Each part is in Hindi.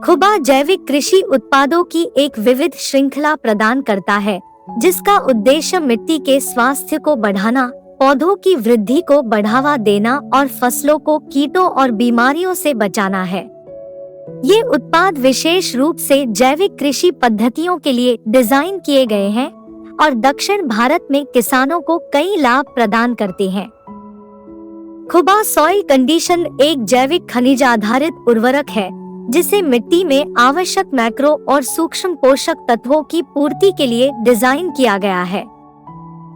खुबा जैविक कृषि उत्पादों की एक विविध श्रृंखला प्रदान करता है, जिसका उद्देश्य मिट्टी के स्वास्थ्य को बढ़ाना, पौधों की वृद्धि को बढ़ावा देना और फसलों को कीटों और बीमारियों से बचाना है। ये उत्पाद विशेष रूप से जैविक कृषि पद्धतियों के लिए डिजाइन किए गए हैं और दक्षिण भारत में किसानों को कई लाभ प्रदान करते हैं। खुबा सॉइल कंडीशन एक जैविक खनिज आधारित उर्वरक है, जिसे मिट्टी में आवश्यक मैक्रो और सूक्ष्म पोषक तत्वों की पूर्ति के लिए डिजाइन किया गया है।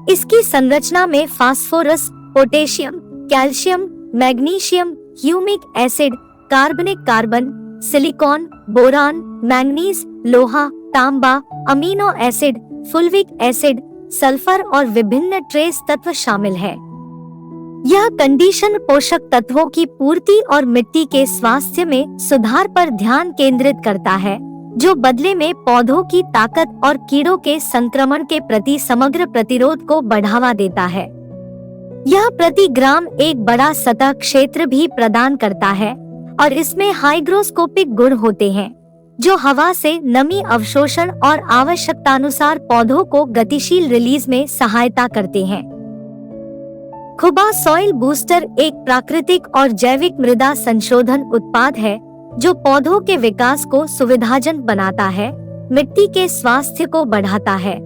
इसकी संरचना में phosphorus, potassium, calcium, magnesium, humic acid, कार्बनिक कार्बन, सिलिकॉन, बोरान, मैंगनीज, लोहा, तांबा, amino acid, fulvic acid, sulphur और विभिन्न ट्रेस तत्व शामिल है। यह कंडीशन पोषक तत्वों की पूर्ति और मिट्टी के स्वास्थ्य में सुधार पर ध्यान केंद्रित करता है, जो बदले में पौधों की ताकत और कीड़ों के संक्रमण के प्रति समग्र प्रतिरोध को बढ़ावा देता है। यह प्रति ग्राम एक बड़ा सतह क्षेत्र भी प्रदान करता है और इसमें हाइग्रोस्कोपिक गुण होते हैं, जो हवा से नमी अवशोषण और आवश्यकतानुसार पौधों को गतिशील रिलीज में सहायता करते हैं। खुबा सॉइल बूस्टर एक प्राकृतिक और जैविक मृदा संशोधन उत्पाद है, जो पौधों के विकास को सुविधाजनक बनाता है, मिट्टी के स्वास्थ्य को बढ़ाता है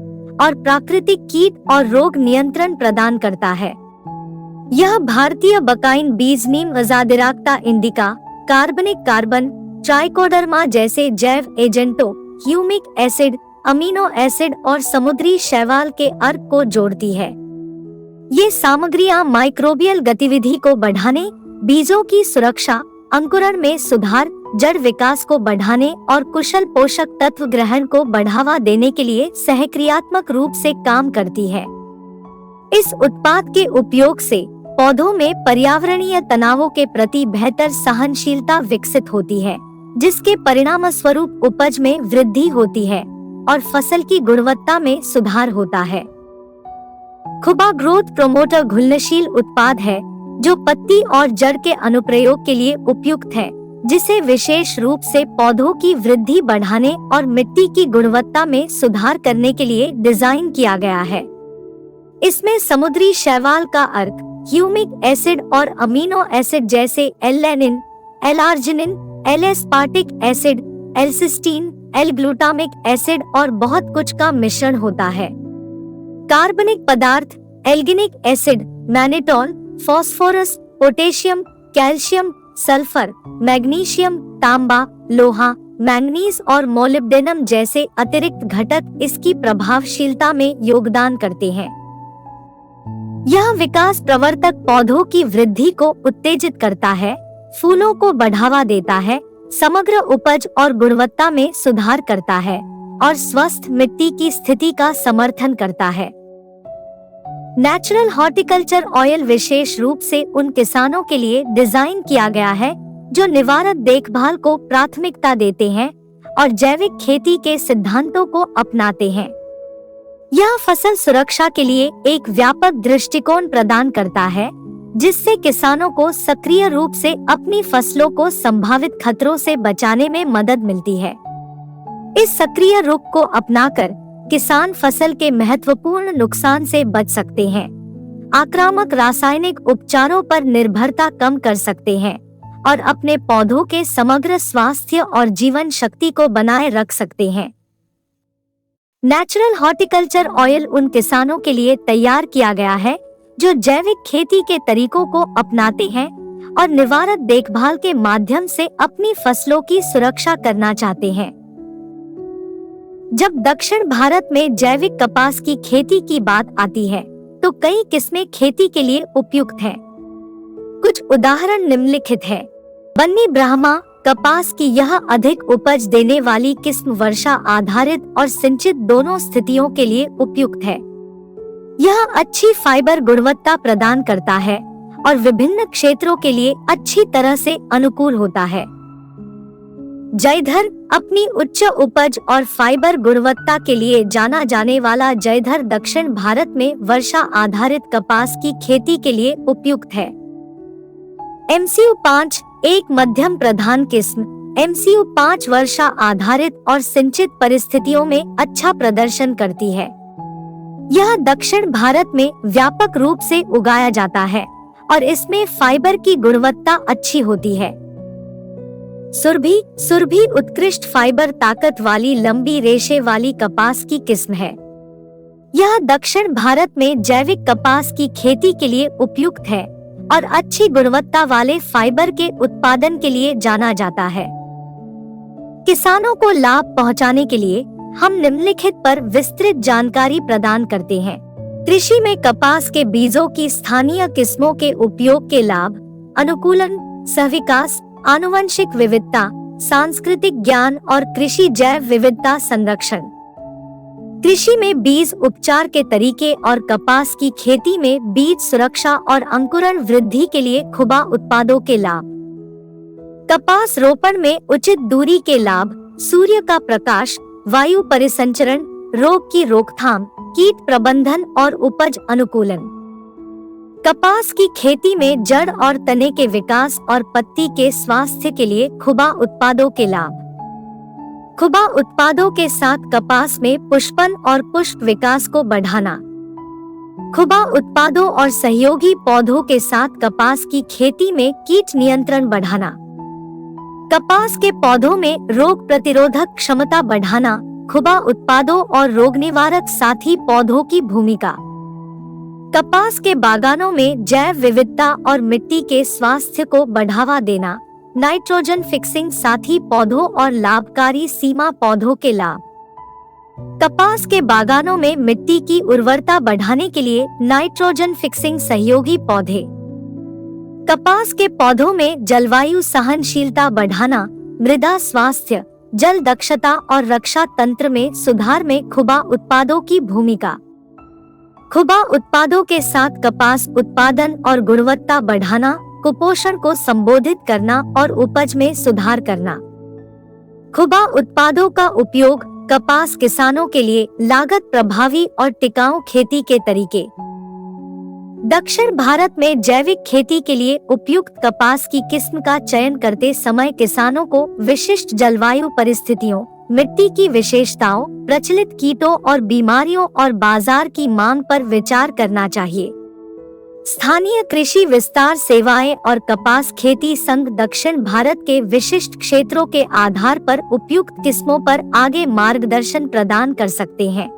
और प्राकृतिक कीट और रोग नियंत्रण प्रदान करता है। यह भारतीय बकाइन बीज नीम अजादिराक्टा इंडिका, कार्बनिक कार्बन, ट्राइकोडर्मा जैसे जैव एजेंटों, ह्यूमिक एसिड, अमीनो एसिड और समुद्री शैवाल के अर्क को जोड़ती है। ये सामग्रियां माइक्रोबियल गतिविधि को बढ़ाने, बीजों की सुरक्षा, अंकुरण में सुधार, जड़ विकास को बढ़ाने और कुशल पोषक तत्व ग्रहण को बढ़ावा देने के लिए सहक्रियात्मक रूप से काम करती है। इस उत्पाद के उपयोग से पौधों में पर्यावरणीय तनावों के प्रति बेहतर सहनशीलता विकसित होती है, जिसके परिणामस्वरूप उपज में वृद्धि होती है और फसल की गुणवत्ता में सुधार होता है। खुबा ग्रोथ प्रोमोटर घुलनशील उत्पाद है, जो पत्ती और जड़ के अनुप्रयोग के लिए उपयुक्त है, जिसे विशेष रूप से पौधों की वृद्धि बढ़ाने और मिट्टी की गुणवत्ता में सुधार करने के लिए डिजाइन किया गया है। इसमें समुद्री शैवाल का अर्क, ह्यूमिक एसिड और अमीनो एसिड जैसे एल-लेनिन, L arginine, L aspartic acid, L cysteine, L glutamic acid और बहुत कुछ का मिश्रण होता है। कार्बनिक पदार्थ, alginic acid, mannitol, phosphorus, potassium, calcium, sulphur, magnesium, तांबा, लोहा, मैंगनीज और मोलिब्डेनम जैसे अतिरिक्त घटक इसकी प्रभावशीलता में योगदान करते हैं। यह विकास प्रवर्तक पौधों की वृद्धि को उत्तेजित करता है, फूलों को बढ़ावा देता है, समग्र उपज और गुणवत्ता में सुधार करता है और स्वस्थ मिट्टी की स्थिति का समर्थन करता है। नेचुरल हॉर्टिकल्चर ऑयल विशेष रूप से उन किसानों के लिए डिजाइन किया गया है, जो निवारक देखभाल को प्राथमिकता देते हैं और जैविक खेती के सिद्धांतों को अपनाते हैं। यह फसल सुरक्षा के लिए एक व्यापक दृष्टिकोण प्रदान करता है, जिससे किसानों को सक्रिय रूप से अपनी फसलों को संभावित खतरों से बचाने में मदद मिलती है। इस सक्रिय रुख को अपनाकर किसान फसल के महत्वपूर्ण नुकसान से बच सकते हैं, आक्रामक रासायनिक उपचारों पर निर्भरता कम कर सकते हैं और अपने पौधों के समग्र स्वास्थ्य और जीवन शक्ति को बनाए रख सकते हैं। नेचुरल हॉर्टिकल्चर ऑयल उन किसानों के लिए तैयार किया गया है, जो जैविक खेती के तरीकों को अपनाते हैं और निवारक देखभाल के माध्यम से अपनी फसलों की सुरक्षा करना चाहते हैं। जब दक्षिण भारत में जैविक कपास की खेती की बात आती है, तो कई किस्में खेती के लिए उपयुक्त हैं। कुछ उदाहरण निम्नलिखित है। बन्नी ब्राह्मा कपास की यह अधिक उपज देने वाली किस्म वर्षा आधारित और सिंचित दोनों स्थितियों के लिए उपयुक्त है। यह अच्छी फाइबर गुणवत्ता प्रदान करता है और विभिन्न क्षेत्रों के लिए अच्छी तरह से अनुकूल होता है। जयधर अपनी उच्च उपज और फाइबर गुणवत्ता के लिए जाना जाने वाला जयधर दक्षिण भारत में वर्षा आधारित कपास की खेती के लिए उपयुक्त है। MCU 5 एक मध्यम प्रधान किस्म MCU 5 वर्षा आधारित और सिंचित परिस्थितियों में अच्छा प्रदर्शन करती है। यह दक्षिण भारत में व्यापक रूप से उगाया जाता है और इसमें फाइबर की गुणवत्ता अच्छी होती है। सुरभि उत्कृष्ट फाइबर ताकत वाली लंबी रेशे वाली कपास की किस्म है। यह दक्षिण भारत में जैविक कपास की खेती के लिए उपयुक्त है और अच्छी गुणवत्ता वाले फाइबर के उत्पादन के लिए जाना जाता है। किसानों को लाभ पहुंचाने के लिए हम निम्नलिखित पर विस्तृत जानकारी प्रदान करते हैं। कृषि में कपास के बीजों की स्थानीय किस्मों के उपयोग के लाभ, अनुकूलन, सहविकास, आनुवंशिक विविधता, सांस्कृतिक ज्ञान और कृषि जैव विविधता संरक्षण। कृषि में बीज उपचार के तरीके और कपास की खेती में बीज सुरक्षा और अंकुरण वृद्धि के लिए खुबा उत्पादों के लाभ। कपास रोपण में उचित दूरी के लाभ, सूर्य का प्रकाश, वायु परिसंचरण, रोग की रोकथाम, कीट प्रबंधन और उपज अनुकूलन। कपास की खेती में जड़ और तने के विकास और पत्ती के स्वास्थ्य के लिए खुबा उत्पादों के लाभ। खुबा उत्पादों के साथ कपास में पुष्पन और पुष्प विकास को बढ़ाना। खुबा उत्पादों और सहयोगी पौधों के साथ कपास की खेती में कीट नियंत्रण बढ़ाना। कपास के पौधों में रोग प्रतिरोधक क्षमता बढ़ाना। खुबा उत्पादों और रोग निवारक साथी पौधों की भूमिका। कपास के बागानों में जैव विविधता और मिट्टी के स्वास्थ्य को बढ़ावा देना। नाइट्रोजन फिक्सिंग साथी पौधों और लाभकारी सीमा पौधों के लाभ। कपास के बागानों में मिट्टी की उर्वरता बढ़ाने के लिए नाइट्रोजन फिक्सिंग सहयोगी पौधे। कपास के पौधों में जलवायु सहनशीलता बढ़ाना, मृदा स्वास्थ्य, जल दक्षता और रक्षा तंत्र में सुधार में खुबा उत्पादों की भूमिका। खुबा उत्पादों के साथ कपास उत्पादन और गुणवत्ता बढ़ाना, कुपोषण को संबोधित करना और उपज में सुधार करना। खुबा उत्पादों का उपयोग कपास किसानों के लिए लागत प्रभावी और टिकाऊ खेती के तरीके। दक्षिण भारत में जैविक खेती के लिए उपयुक्त कपास की किस्म का चयन करते समय किसानों को विशिष्ट जलवायु परिस्थितियों, मिट्टी की विशेषताओं, प्रचलित कीटों और बीमारियों और बाजार की मांग पर विचार करना चाहिए। स्थानीय कृषि विस्तार सेवाएं और कपास खेती संघ दक्षिण भारत के विशिष्ट क्षेत्रों के आधार पर उपयुक्त किस्मों पर आगे मार्गदर्शन प्रदान कर सकते हैं।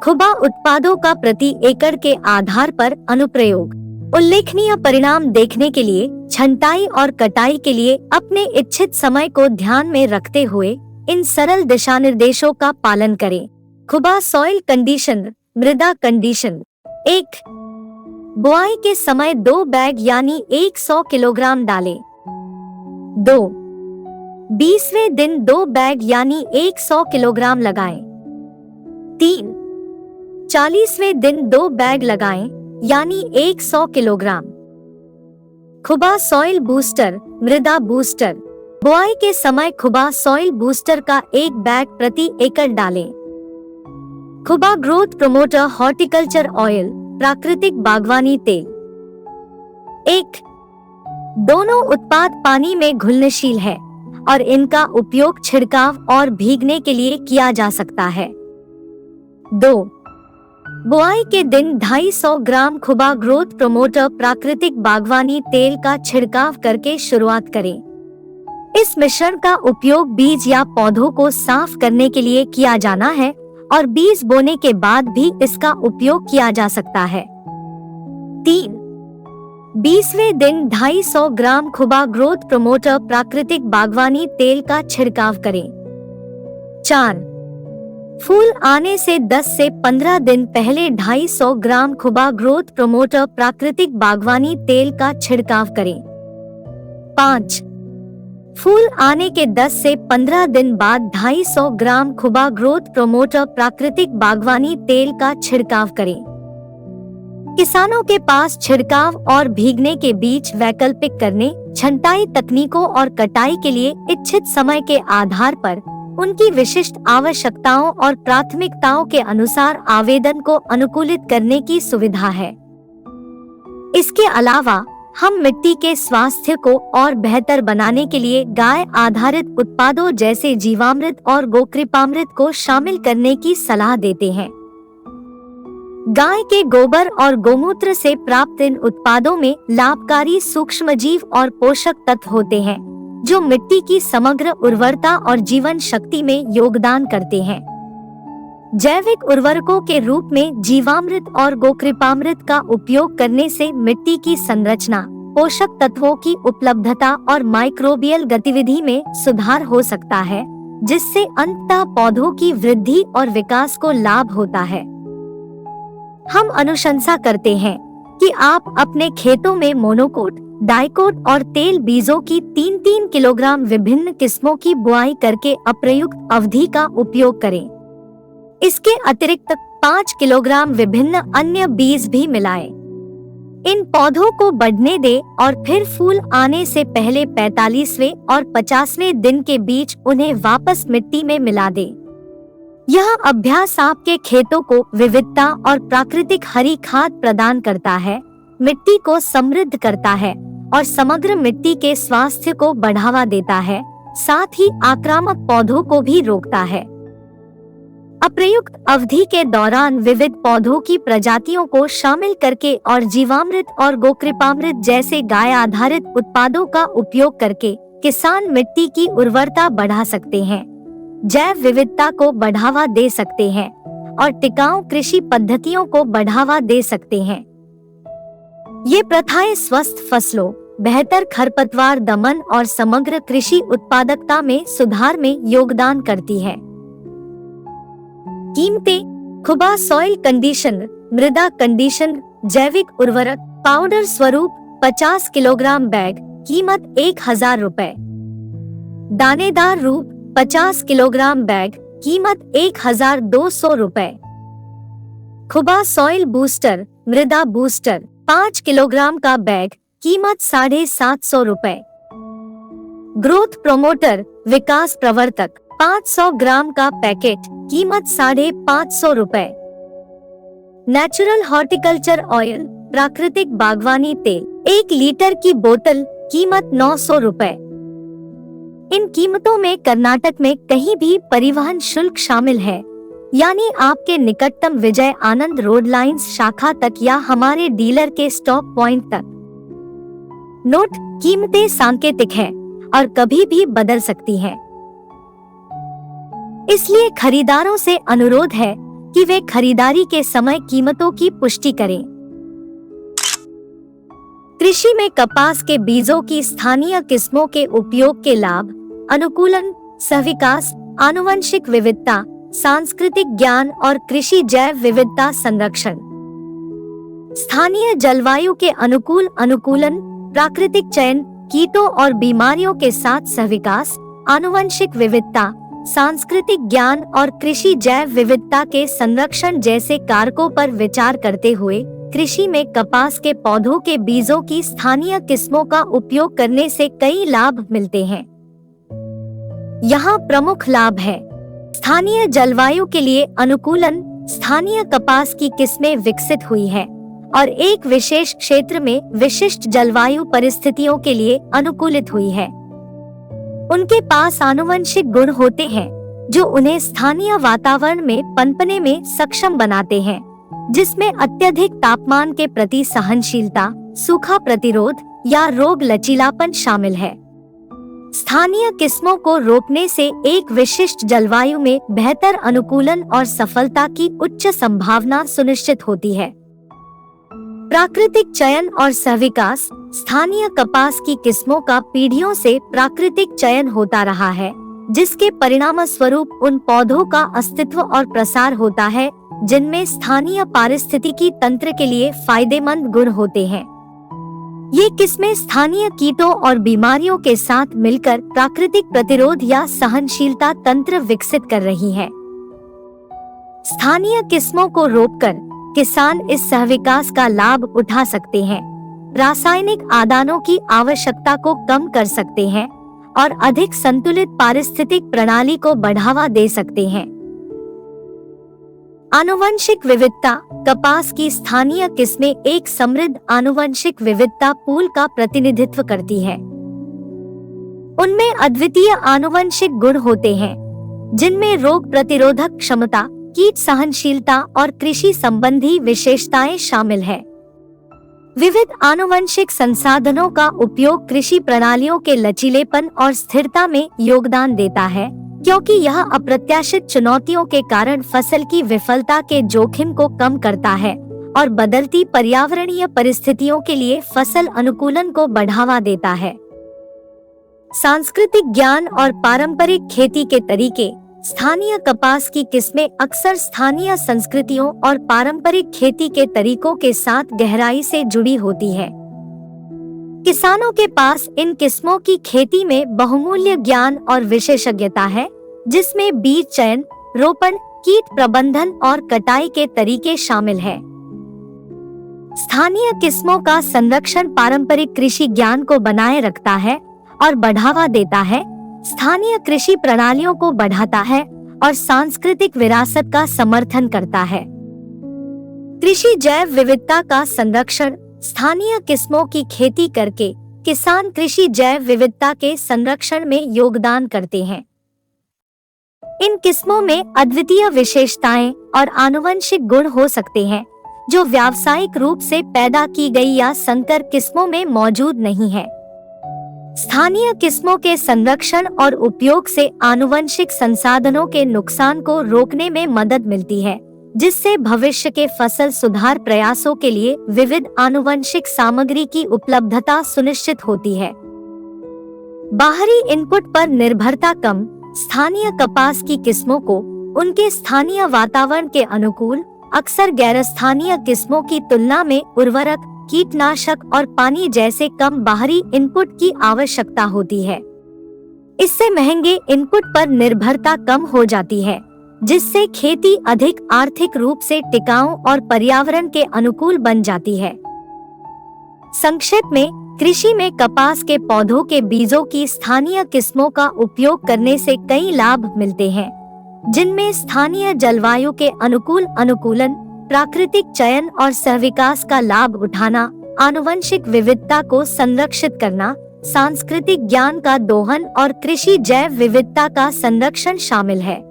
खुबा उत्पादों का प्रति एकड़ के आधार पर अनुप्रयोग। उल्लेखनीय परिणाम देखने के लिए छंटाई और कटाई के लिए अपने इच्छित समय को ध्यान में रखते हुए इन सरल दिशानिर्देशों का पालन करें। खुबा सॉइल कंडीशन, मृदा कंडीशन। 1. बुआई के समय 2 बैग यानी 100 किलोग्राम डालें। 2. 20वें दिन 2 बैग यानी 100 किलोग्राम लगाएं। 3. 40वें दिन 2 बैग लगाएं यानी 100 किलोग्राम। खुबा सॉइल बूस्टर, मृदा बूस्टर। बुआई के समय खुबा सॉइल बूस्टर का 1 बैग प्रति एकड़ डालें। खुबा ग्रोथ प्रमोटर हॉर्टिकल्चर ऑयल, प्राकृतिक बागवानी तेल। 1. दोनों उत्पाद पानी में घुलनशील है और इनका उपयोग छिड़काव और भीगने के लिए किया जा सकता है। 2. बुआई के दिन 250 ग्राम खुबा ग्रोथ प्रमोटर प्राकृतिक बागवानी तेल का छिड़काव करके शुरुआत करें। इस मिश्रण का उपयोग बीज या पौधों को साफ करने के लिए किया जाना है और बीज बोने के बाद भी इसका उपयोग किया जा सकता है। 3. 20वें दिन 250 ग्राम खुबा ग्रोथ प्रमोटर प्राकृतिक बागवानी तेल का छिड़काव करें। 4. फूल आने से 10 से 15 दिन पहले 250 ग्राम खुबा ग्रोथ प्रमोटर प्राकृतिक बागवानी तेल का छिड़काव करें। 5. फूल आने के 10 से 15 दिन बाद 250 ग्राम खुबा ग्रोथ प्रमोटर प्राकृतिक बागवानी तेल का छिड़काव करें। किसानों के पास छिड़काव और भीगने के बीच वैकल्पिक करने, छंटाई तकनीकों और कटाई के लिए इच्छित समय के आधार पर उनकी विशिष्ट आवश्यकताओं और प्राथमिकताओं के अनुसार आवेदन को अनुकूलित करने की सुविधा है। इसके अलावा हम मिट्टी के स्वास्थ्य को और बेहतर बनाने के लिए गाय आधारित उत्पादों जैसे जीवामृत और गोकृपामृत को शामिल करने की सलाह देते हैं। गाय के गोबर और गोमूत्र से प्राप्त इन उत्पादों में लाभकारी सूक्ष्मजीव और पोषक तत्व होते हैं, जो मिट्टी की समग्र उर्वरता और जीवन शक्ति में योगदान करते हैं। जैविक उर्वरकों के रूप में जीवामृत और गोकृपामृत का उपयोग करने से मिट्टी की संरचना, पोषक तत्वों की उपलब्धता और माइक्रोबियल गतिविधि में सुधार हो सकता है, जिससे अंततः पौधों की वृद्धि और विकास को लाभ होता है। हम अनुशंसा करते हैं कि आप अपने खेतों में मोनोकोट, डाइकोट और तेल बीजों की 3-3 किलोग्राम विभिन्न किस्मों की बुआई करके अप्रयुक्त अवधि का उपयोग करें। इसके अतिरिक्त 5 किलोग्राम विभिन्न अन्य बीज भी मिलाएं। इन पौधों को बढ़ने दें और फिर फूल आने से पहले 45वें और 50वें दिन के बीच उन्हें वापस मिट्टी में मिला दें। यह अभ्यास आपके खेतों को विविधता और प्राकृतिक हरी खाद प्रदान करता है, मिट्टी को समृद्ध करता है और समग्र मिट्टी के स्वास्थ्य को बढ़ावा देता है, साथ ही आक्रामक पौधों को भी रोकता है। अप्रयुक्त अवधि के दौरान विविध पौधों की प्रजातियों को शामिल करके और जीवामृत और गोकृपामृत जैसे गाय आधारित उत्पादों का उपयोग करके किसान मिट्टी की उर्वरता बढ़ा सकते हैं, जैव विविधता को बढ़ावा दे सकते हैं और टिकाऊ कृषि पद्धतियों को बढ़ावा दे सकते हैं। ये प्रथाएं स्वस्थ फसलों, बेहतर खरपतवार दमन और समग्र कृषि उत्पादकता में सुधार में योगदान करती है। कीमतें: खुबा सॉइल कंडीशनर, मृदा कंडीशनर, जैविक उर्वरक पाउडर स्वरूप 50 किलोग्राम बैग, कीमत 1000 रुपए। दानेदार रूप 50 किलोग्राम बैग, कीमत 1200 रुपए। खुबा सॉइल बूस्टर, मृदा बूस्टर 5 किलोग्राम का बैग, कीमत 750 रुपए। ग्रोथ प्रोमोटर, विकास प्रवर्तक 500 ग्राम का पैकेट, कीमत 550 रुपए। नेचुरल हॉर्टिकल्चर ऑयल, प्राकृतिक बागवानी तेल 1 लीटर की बोतल, कीमत 900 रुपए। इन कीमतों में कर्नाटक में कहीं भी परिवहन शुल्क शामिल है, यानी आपके निकटतम विजय आनंद रोड लाइंस शाखा तक या हमारे डीलर के स्टॉक पॉइंट तक। नोट: कीमतें सांकेतिक हैं और कभी भी बदल सकती हैं, इसलिए खरीदारों से अनुरोध है कि वे खरीदारी के समय कीमतों की पुष्टि करें। कृषि में कपास के बीजों की स्थानीय किस्मों के उपयोग के लाभ: अनुकूलन, सहविकास, आनुवंशिक विविधता, सांस्कृतिक ज्ञान और कृषि जैव विविधता संरक्षण। स्थानीय जलवायु के अनुकूल अनुकूलन, प्राकृतिक चयन, कीटों और बीमारियों के साथ सहविकास, आनुवंशिक विविधता, सांस्कृतिक ज्ञान और कृषि जैव विविधता के संरक्षण जैसे कारकों पर विचार करते हुए कृषि में कपास के पौधों के बीजों की स्थानीय किस्मों का उपयोग करने से कई लाभ मिलते हैं। यहाँ प्रमुख लाभ है: स्थानीय जलवायु के लिए अनुकूलन, स्थानीय कपास की किस्में विकसित हुई है और एक विशेष क्षेत्र में विशिष्ट जलवायु परिस्थितियों के लिए अनुकूलित हुई है। उनके पास आनुवंशिक गुण होते हैं जो उन्हें स्थानीय वातावरण में पनपने में सक्षम बनाते हैं, जिसमें अत्यधिक तापमान के प्रति सहनशीलता, सूखा प्रतिरोध या रोग लचीलापन शामिल है। स्थानीय किस्मों को रोपने से एक विशिष्ट जलवायु में बेहतर अनुकूलन और सफलता की उच्च संभावना सुनिश्चित होती है। प्राकृतिक चयन और सहविकास: स्थानीय कपास की किस्मों का पीढ़ियों से प्राकृतिक चयन होता रहा है, जिसके परिणामस्वरूप उन पौधों का अस्तित्व और प्रसार होता है जिनमें स्थानीय पारिस्थितिकी तंत्र के लिए फायदेमंद गुण होते हैं। ये किस्में स्थानीय कीटों और बीमारियों के साथ मिलकर प्राकृतिक प्रतिरोध या सहनशीलता तंत्र विकसित कर रही हैं। स्थानीय किस्मों को रोपकर किसान इस सहविकास का लाभ उठा सकते हैं, रासायनिक आदानों की आवश्यकता को कम कर सकते हैं और अधिक संतुलित पारिस्थितिक प्रणाली को बढ़ावा दे सकते हैं। आनुवंशिक विविधता। कपास की स्थानीय किस्में एक समृद्ध आनुवंशिक विविधता पूल का प्रतिनिधित्व करती है। उनमें अद्वितीय आनुवंशिक गुण होते हैं, जिनमें रोग प्रतिरोधक क्षमता, कीट सहनशीलता और कृषि संबंधी विशेषताएं शामिल है। विविध आनुवंशिक संसाधनों का उपयोग कृषि प्रणालियों के लचीलेपन और स्थिरता में योगदान देता है, क्योंकि यह अप्रत्याशित चुनौतियों के कारण फसल की विफलता के जोखिम को कम करता है और बदलती पर्यावरणीय परिस्थितियों के लिए फसल अनुकूलन को बढ़ावा देता है। सांस्कृतिक ज्ञान और पारंपरिक खेती के तरीके। स्थानीय कपास की किस्में अक्सर स्थानीय संस्कृतियों और पारंपरिक खेती के तरीकों के साथ गहराई से जुड़ी होती है। किसानों के पास इन किस्मों की खेती में बहुमूल्य ज्ञान और विशेषज्ञता है, जिसमें बीज चयन, रोपण, कीट प्रबंधन और कटाई के तरीके शामिल है। स्थानीय किस्मों का संरक्षण पारंपरिक कृषि ज्ञान को बनाए रखता है और बढ़ावा देता है, स्थानीय कृषि प्रणालियों को बढ़ाता है और सांस्कृतिक विरासत का समर्थन करता है। कृषि जैव विविधता का संरक्षण। स्थानीय किस्मों की खेती करके किसान कृषि जैव विविधता के संरक्षण में योगदान करते हैं। इन किस्मों में अद्वितीय विशेषताएं और आनुवंशिक गुण हो सकते हैं, जो व्यावसायिक रूप से पैदा की गई या संकर किस्मों में मौजूद नहीं है। स्थानीय किस्मों के संरक्षण और उपयोग से आनुवंशिक संसाधनों के नुकसान को रोकने में मदद मिलती है, जिससे भविष्य के फसल सुधार प्रयासों के लिए विविध आनुवंशिक सामग्री की उपलब्धता सुनिश्चित होती है। बाहरी इनपुट पर निर्भरता कम। स्थानीय कपास की किस्मों को उनके स्थानीय वातावरण के अनुकूल, अक्सर गैरस्थानीय किस्मों की तुलना में उर्वरक, कीटनाशक और पानी जैसे कम बाहरी इनपुट की आवश्यकता होती है। इससे महंगे इनपुट पर निर्भरता कम हो जाती है, जिससे खेती अधिक आर्थिक रूप से टिकाऊ और पर्यावरण के अनुकूल बन जाती है। संक्षेप में, कृषि में कपास के पौधों के बीजों की स्थानीय किस्मों का उपयोग करने से कई लाभ मिलते हैं, जिनमें स्थानीय जलवायु के अनुकूल अनुकूलन, प्राकृतिक चयन और सहविकास का लाभ उठाना, आनुवंशिक विविधता को संरक्षित करना, सांस्कृतिक ज्ञान का दोहन और कृषि जैव विविधता का संरक्षण शामिल है।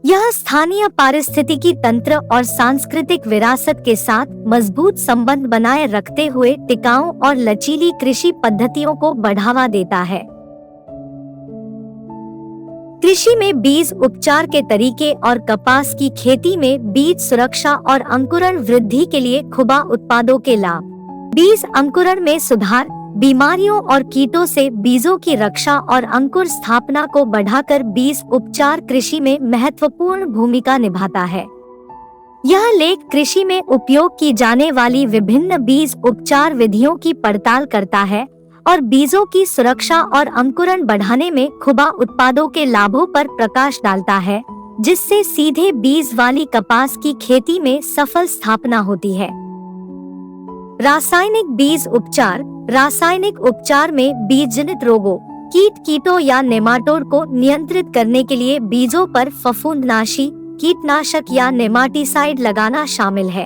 यह स्थानीय पारिस्थितिकी तंत्र और सांस्कृतिक विरासत के साथ मजबूत संबंध बनाए रखते हुए टिकाऊ और लचीली कृषि पद्धतियों को बढ़ावा देता है। कृषि में बीज उपचार के तरीके और कपास की खेती में बीज सुरक्षा और अंकुरण वृद्धि के लिए खुबा उत्पादों के लाभ। बीज अंकुरण में सुधार, बीमारियों और कीटों से बीजों की रक्षा और अंकुर स्थापना को बढ़ाकर बीज उपचार कृषि में महत्वपूर्ण भूमिका निभाता है। यह लेख कृषि में उपयोग की जाने वाली विभिन्न बीज उपचार विधियों की पड़ताल करता है और बीजों की सुरक्षा और अंकुरण बढ़ाने में खुबा उत्पादों के लाभों पर प्रकाश डालता है, जिससे सीधे बीज वाली कपास की खेती में सफल स्थापना होती है। रासायनिक बीज उपचार। रासायनिक उपचार में बीजजनित रोगों, कीटों या नेमाटोड को नियंत्रित करने के लिए बीजों पर फफूंदनाशी, कीटनाशक या नेमाटीसाइड लगाना शामिल है।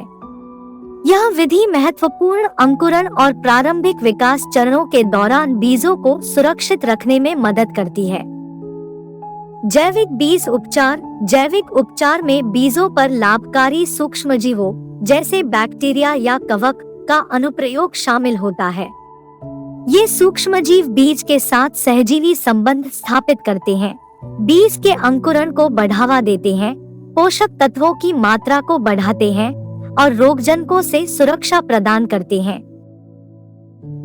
यह विधि महत्वपूर्ण अंकुरण और प्रारंभिक विकास चरणों के दौरान बीजों को सुरक्षित रखने में मदद करती है। जैविक बीज उपचार। जैविक उपचार में बीजों पर लाभकारी सूक्ष्मजीवों जैसे बैक्टीरिया या कवक का अनुप्रयोग शामिल होता है। ये सूक्ष्मजीव बीज के साथ सहजीवी संबंध स्थापित करते हैं, बीज के अंकुरण को बढ़ावा देते हैं, पोषक तत्वों की मात्रा को बढ़ाते हैं और रोगजनकों से सुरक्षा प्रदान करते हैं।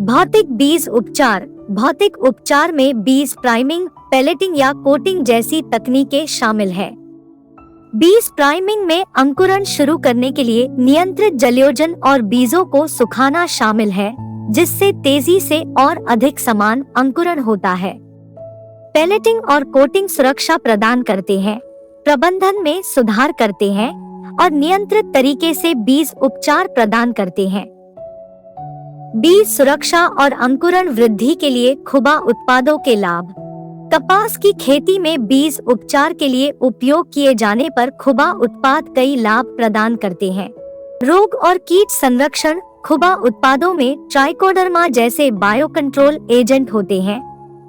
भौतिक बीज उपचार। भौतिक उपचार में बीज प्राइमिंग, पेलेटिंग या कोटिंग जैसी तकनीकें शामिल है। बीज प्राइमिंग में अंकुरण शुरू करने के लिए नियंत्रित जलयोजन और बीजों को सुखाना शामिल है, जिससे तेजी से और अधिक समान अंकुरण होता है। पेलेटिंग और कोटिंग सुरक्षा प्रदान करते हैं, प्रबंधन में सुधार करते हैं और नियंत्रित तरीके से बीज उपचार प्रदान करते हैं। बीज सुरक्षा और अंकुरण वृद्धि के लिए खुबा उत्पादों के लाभ। कपास की खेती में बीज उपचार के लिए उपयोग किए जाने पर खुबा उत्पाद कई लाभ प्रदान करते हैं। रोग और कीट संरक्षण। खुबा उत्पादों में ट्राइकोडर्मा जैसे बायो कंट्रोल एजेंट होते हैं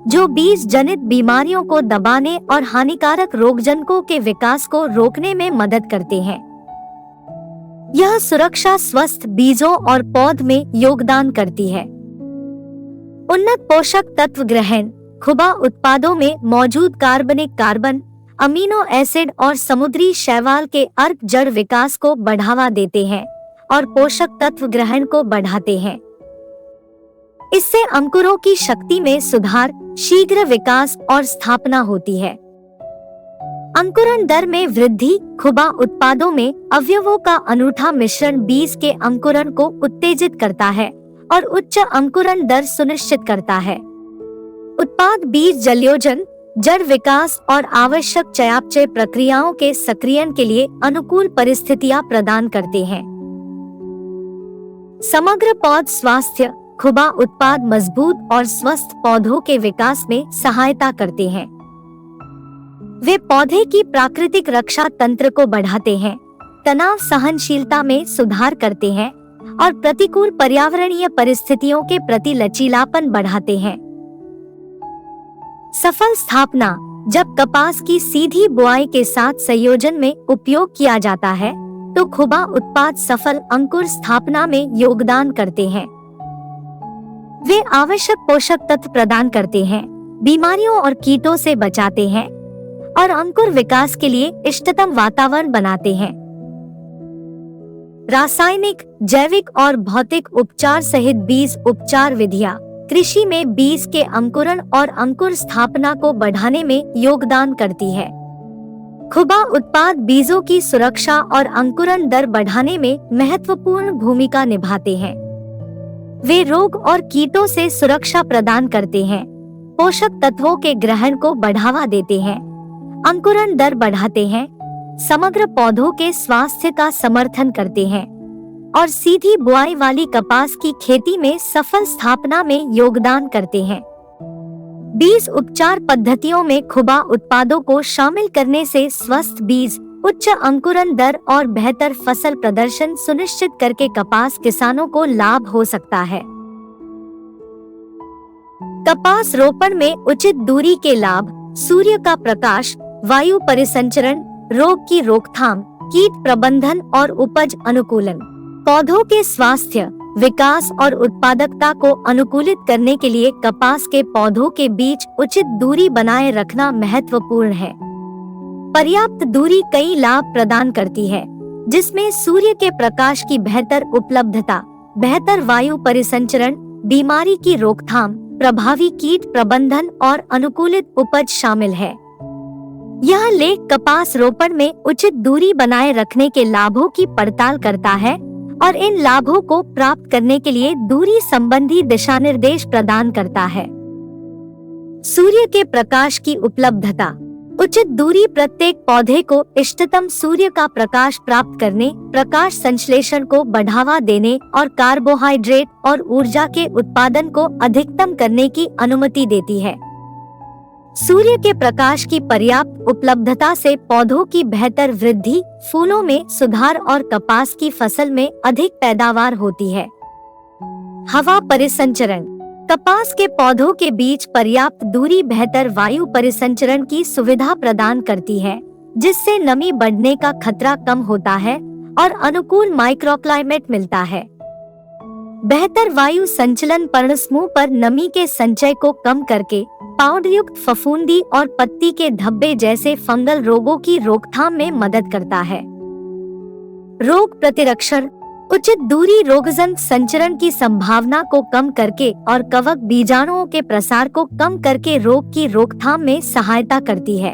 जो बीज जनित बीमारियों को दबाने और हानिकारक रोगजनकों के विकास को रोकने में मदद करते हैं। यह सुरक्षा स्वस्थ बीजों और पौध में योगदान करती है। उन्नत पोषक तत्व ग्रहण। खुबा उत्पादों में मौजूद कार्बनिक कार्बन, अमीनो एसिड और समुद्री शैवाल के अर्क जड़ विकास को बढ़ावा देते हैं और पोषक तत्व ग्रहण को बढ़ाते हैं। इससे अंकुरों की शक्ति में सुधार, शीघ्र विकास और स्थापना होती है। अंकुरण दर में वृद्धि। खुबा उत्पादों में अवयवों का अनूठा मिश्रण बीज के अंकुरण को उत्तेजित करता है और उच्च अंकुरण दर सुनिश्चित करता है। उत्पाद बीज जलयोजन, जड़ विकास और आवश्यक चयापचय प्रक्रियाओं के सक्रियण के लिए अनुकूल परिस्थितियां प्रदान करते हैं। समग्र पौध स्वास्थ्य। खुबा उत्पाद मजबूत और स्वस्थ पौधों के विकास में सहायता करते हैं। वे पौधे की प्राकृतिक रक्षा तंत्र को बढ़ाते हैं, तनाव सहनशीलता में सुधार करते हैं और प्रतिकूल पर्यावरणीय परिस्थितियों के प्रति लचीलापन बढ़ाते हैं। सफल स्थापना। जब कपास की सीधी बुआई के साथ संयोजन में उपयोग किया जाता है तो खुबा उत्पाद सफल अंकुर स्थापना में योगदान करते हैं। वे आवश्यक पोषक तत्व प्रदान करते हैं, बीमारियों और कीटों से बचाते हैं और अंकुर विकास के लिए इष्टतम वातावरण बनाते हैं। रासायनिक, जैविक और भौतिक उपचार सहित बीज उपचार विधियां कृषि में बीज के अंकुरण और अंकुर स्थापना को बढ़ाने में योगदान करती है। खुबा उत्पाद बीजों की सुरक्षा और अंकुरण दर बढ़ाने में महत्वपूर्ण भूमिका निभाते हैं। वे रोग और कीटों से सुरक्षा प्रदान करते हैं, पोषक तत्वों के ग्रहण को बढ़ावा देते हैं, अंकुरण दर बढ़ाते हैं, समग्र पौधों के स्वास्थ्य का समर्थन करते हैं और सीधी बुआई वाली कपास की खेती में सफल स्थापना में योगदान करते हैं। बीज उपचार पद्धतियों में खुबा उत्पादों को शामिल करने से स्वस्थ बीज, उच्च अंकुरण दर और बेहतर फसल प्रदर्शन सुनिश्चित करके कपास किसानों को लाभ हो सकता है। कपास रोपण में उचित दूरी के लाभ। सूर्य का प्रकाश, वायु परिसंचरण, रोग की रोकथाम, कीट प्रबंधन और उपज अनुकूलन। पौधों के स्वास्थ्य, विकास और उत्पादकता को अनुकूलित करने के लिए कपास के पौधों के बीच उचित दूरी बनाए रखना महत्वपूर्ण है। पर्याप्त दूरी कई लाभ प्रदान करती है, जिसमें सूर्य के प्रकाश की बेहतर उपलब्धता, बेहतर वायु परिसंचरण, बीमारी की रोकथाम, प्रभावी कीट प्रबंधन और अनुकूलित उपज शामिल है। यह लेख कपास रोपण में उचित दूरी बनाए रखने के लाभों की पड़ताल करता है और इन लाभों को प्राप्त करने के लिए दूरी संबंधी दिशानिर्देश प्रदान करता है। सूर्य के प्रकाश की उपलब्धता। उचित दूरी प्रत्येक पौधे को इष्टतम सूर्य का प्रकाश प्राप्त करने, प्रकाश संश्लेषण को बढ़ावा देने और कार्बोहाइड्रेट और ऊर्जा के उत्पादन को अधिकतम करने की अनुमति देती है। सूर्य के प्रकाश की पर्याप्त उपलब्धता से पौधों की बेहतर वृद्धि, फूलों में सुधार और कपास की फसल में अधिक पैदावार होती है। हवा परिसंचरण। कपास के पौधों के बीच पर्याप्त दूरी बेहतर वायु परिसंचरण की सुविधा प्रदान करती है, जिससे नमी बढ़ने का खतरा कम होता है और अनुकूल माइक्रोक्लाइमेट मिलता है। बेहतर वायु संचलन पर्णसमूह पर नमी के संचय को कम करके पाउडरयुक्त फफूंदी और पत्ती के धब्बे जैसे फंगल रोगों की रोकथाम में मदद करता है। रोग प्रतिरक्षण। उचित दूरी रोगजनक संचरण की संभावना को कम करके और कवक बीजाणुओं के प्रसार को कम करके रोग की रोकथाम में सहायता करती है।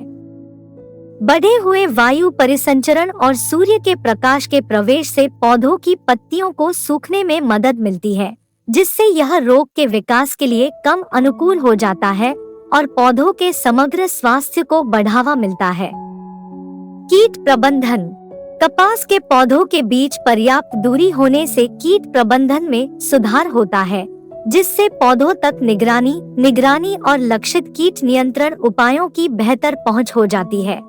बढ़े हुए वायु परिसंचरण और सूर्य के प्रकाश के प्रवेश से पौधों की पत्तियों को सूखने में मदद मिलती है, जिससे यह रोग के विकास के लिए कम अनुकूल हो जाता है और पौधों के समग्र स्वास्थ्य को बढ़ावा मिलता है। कीट प्रबंधन। कपास के पौधों के बीच पर्याप्त दूरी होने से कीट प्रबंधन में सुधार होता है, जिससे पौधों तक निगरानी और लक्षित कीट नियंत्रण उपायों की बेहतर पहुंच हो जाती है।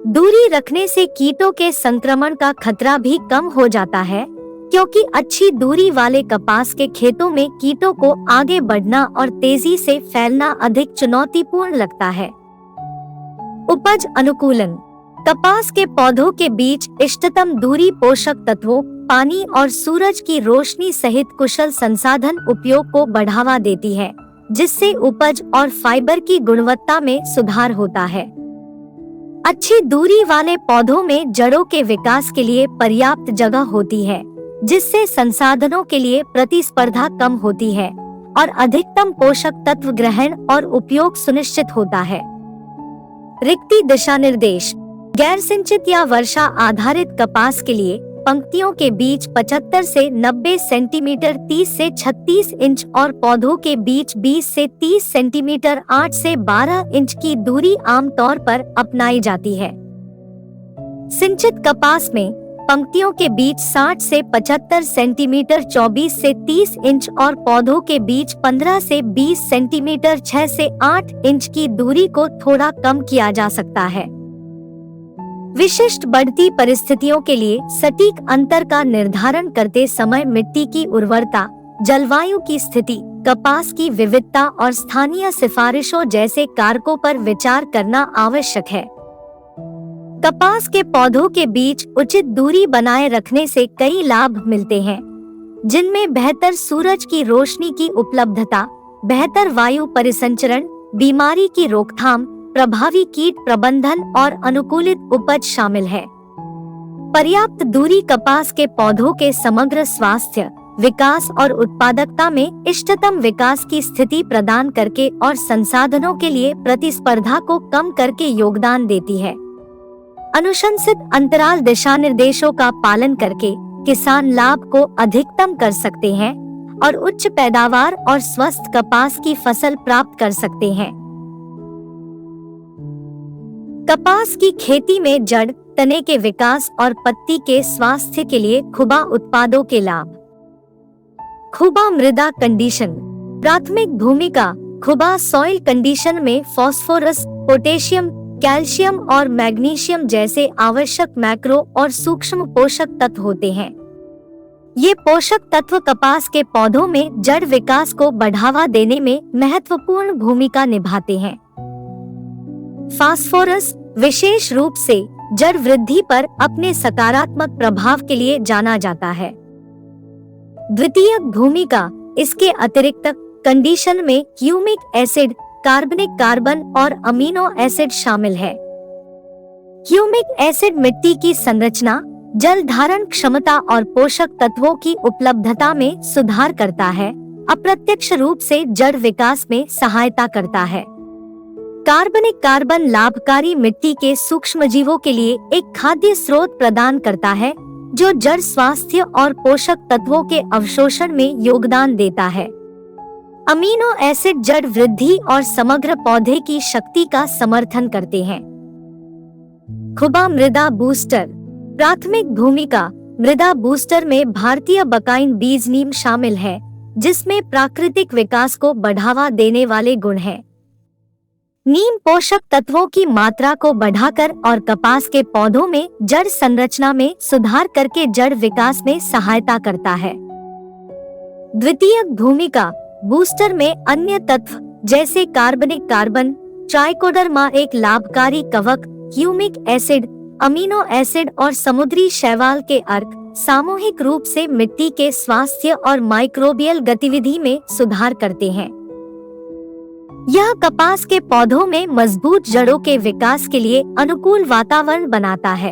दूरी रखने से कीटों के संक्रमण का खतरा भी कम हो जाता है, क्योंकि अच्छी दूरी वाले कपास के खेतों में कीटों को आगे बढ़ना और तेजी से फैलना अधिक चुनौतीपूर्ण लगता है। उपज अनुकूलन। कपास के पौधों के बीच इष्टतम दूरी पोषक तत्वों, पानी और सूरज की रोशनी सहित कुशल संसाधन उपयोग को बढ़ावा देती है, जिससे उपज और फाइबर की गुणवत्ता में सुधार होता है। अच्छी दूरी वाले पौधों में जड़ों के विकास के लिए पर्याप्त जगह होती है, जिससे संसाधनों के लिए प्रतिस्पर्धा कम होती है और अधिकतम पोषक तत्व ग्रहण और उपयोग सुनिश्चित होता है। रिक्ति दिशा निर्देश। गैर सिंचित या वर्षा आधारित कपास के लिए पंक्तियों के बीच 75 से 90 सेंटीमीटर 30 से 36 इंच और पौधों के बीच 20 से 30 सेंटीमीटर 8 से 12 इंच की दूरी आमतौर पर अपनाई जाती है। सिंचित कपास में पंक्तियों के बीच 60 से 75 सेंटीमीटर 24 से 30 इंच और पौधों के बीच 15 से 20 सेंटीमीटर 6 से 8 इंच की दूरी को थोड़ा कम किया जा सकता है। विशिष्ट बढ़ती परिस्थितियों के लिए सटीक अंतर का निर्धारण करते समय मिट्टी की उर्वरता, जलवायु की स्थिति, कपास की विविधता और स्थानीय सिफारिशों जैसे कारकों पर विचार करना आवश्यक है। कपास के पौधों के बीच उचित दूरी बनाए रखने से कई लाभ मिलते हैं, जिनमें बेहतर सूरज की रोशनी की उपलब्धता, बेहतर वायु परिसंचरण, बीमारी की रोकथाम, प्रभावी कीट प्रबंधन और अनुकूलित उपज शामिल है। पर्याप्त दूरी कपास के पौधों के समग्र स्वास्थ्य, विकास और उत्पादकता में इष्टतम विकास की स्थिति प्रदान करके और संसाधनों के लिए प्रतिस्पर्धा को कम करके योगदान देती है। अनुशंसित अंतराल दिशा निर्देशों का पालन करके किसान लाभ को अधिकतम कर सकते हैं और उच्च पैदावार और स्वस्थ कपास की फसल प्राप्त कर सकते हैं। कपास की खेती में जड़, तने के विकास और पत्ती के स्वास्थ्य के लिए खुबा उत्पादों के लाभ। खुबा मृदा कंडीशन। प्राथमिक भूमिका। खुबा सॉइल कंडीशन में फास्फोरस, पोटेशियम, कैल्शियम और मैग्नीशियम जैसे आवश्यक मैक्रो और सूक्ष्म पोषक तत्व होते हैं। ये पोषक तत्व कपास के पौधों में जड़ विकास को बढ़ावा देने में महत्वपूर्ण भूमिका निभाते हैं। फास्फोरस विशेष रूप से जड़ वृद्धि पर अपने सकारात्मक प्रभाव के लिए जाना जाता है। द्वितीयक भूमिका। इसके अतिरिक्त कंडीशन में ह्यूमिक एसिड, कार्बनिक कार्बन और अमीनो एसिड शामिल है। ह्यूमिक एसिड मिट्टी की संरचना, जल धारण क्षमता और पोषक तत्वों की उपलब्धता में सुधार करता है, अप्रत्यक्ष रूप से जड़ विकास में सहायता करता है। कार्बनिक कार्बन लाभकारी मिट्टी के सूक्ष्मजीवों के लिए एक खाद्य स्रोत प्रदान करता है, जो जड़ स्वास्थ्य और पोषक तत्वों के अवशोषण में योगदान देता है। अमीनो एसिड जड़ वृद्धि और समग्र पौधे की शक्ति का समर्थन करते हैं। खुबा मृदा बूस्टर। प्राथमिक भूमिका। मृदा बूस्टर में भारतीय बकाइन बीज नीम शामिल है, जिसमें प्राकृतिक विकास को बढ़ावा देने वाले गुण हैं। नीम पोषक तत्वों की मात्रा को बढ़ाकर और कपास के पौधों में जड़ संरचना में सुधार करके जड़ विकास में सहायता करता है। द्वितीयक भूमिका। बूस्टर में अन्य तत्व जैसे कार्बनिक कार्बन, ट्राइकोडर्मा एक लाभकारी कवक, ह्यूमिक एसिड, अमीनो एसिड और समुद्री शैवाल के अर्क सामूहिक रूप से मिट्टी के स्वास्थ्य और माइक्रोबियल गतिविधि में सुधार करते हैं। यह कपास के पौधों में मजबूत जड़ों के विकास के लिए अनुकूल वातावरण बनाता है।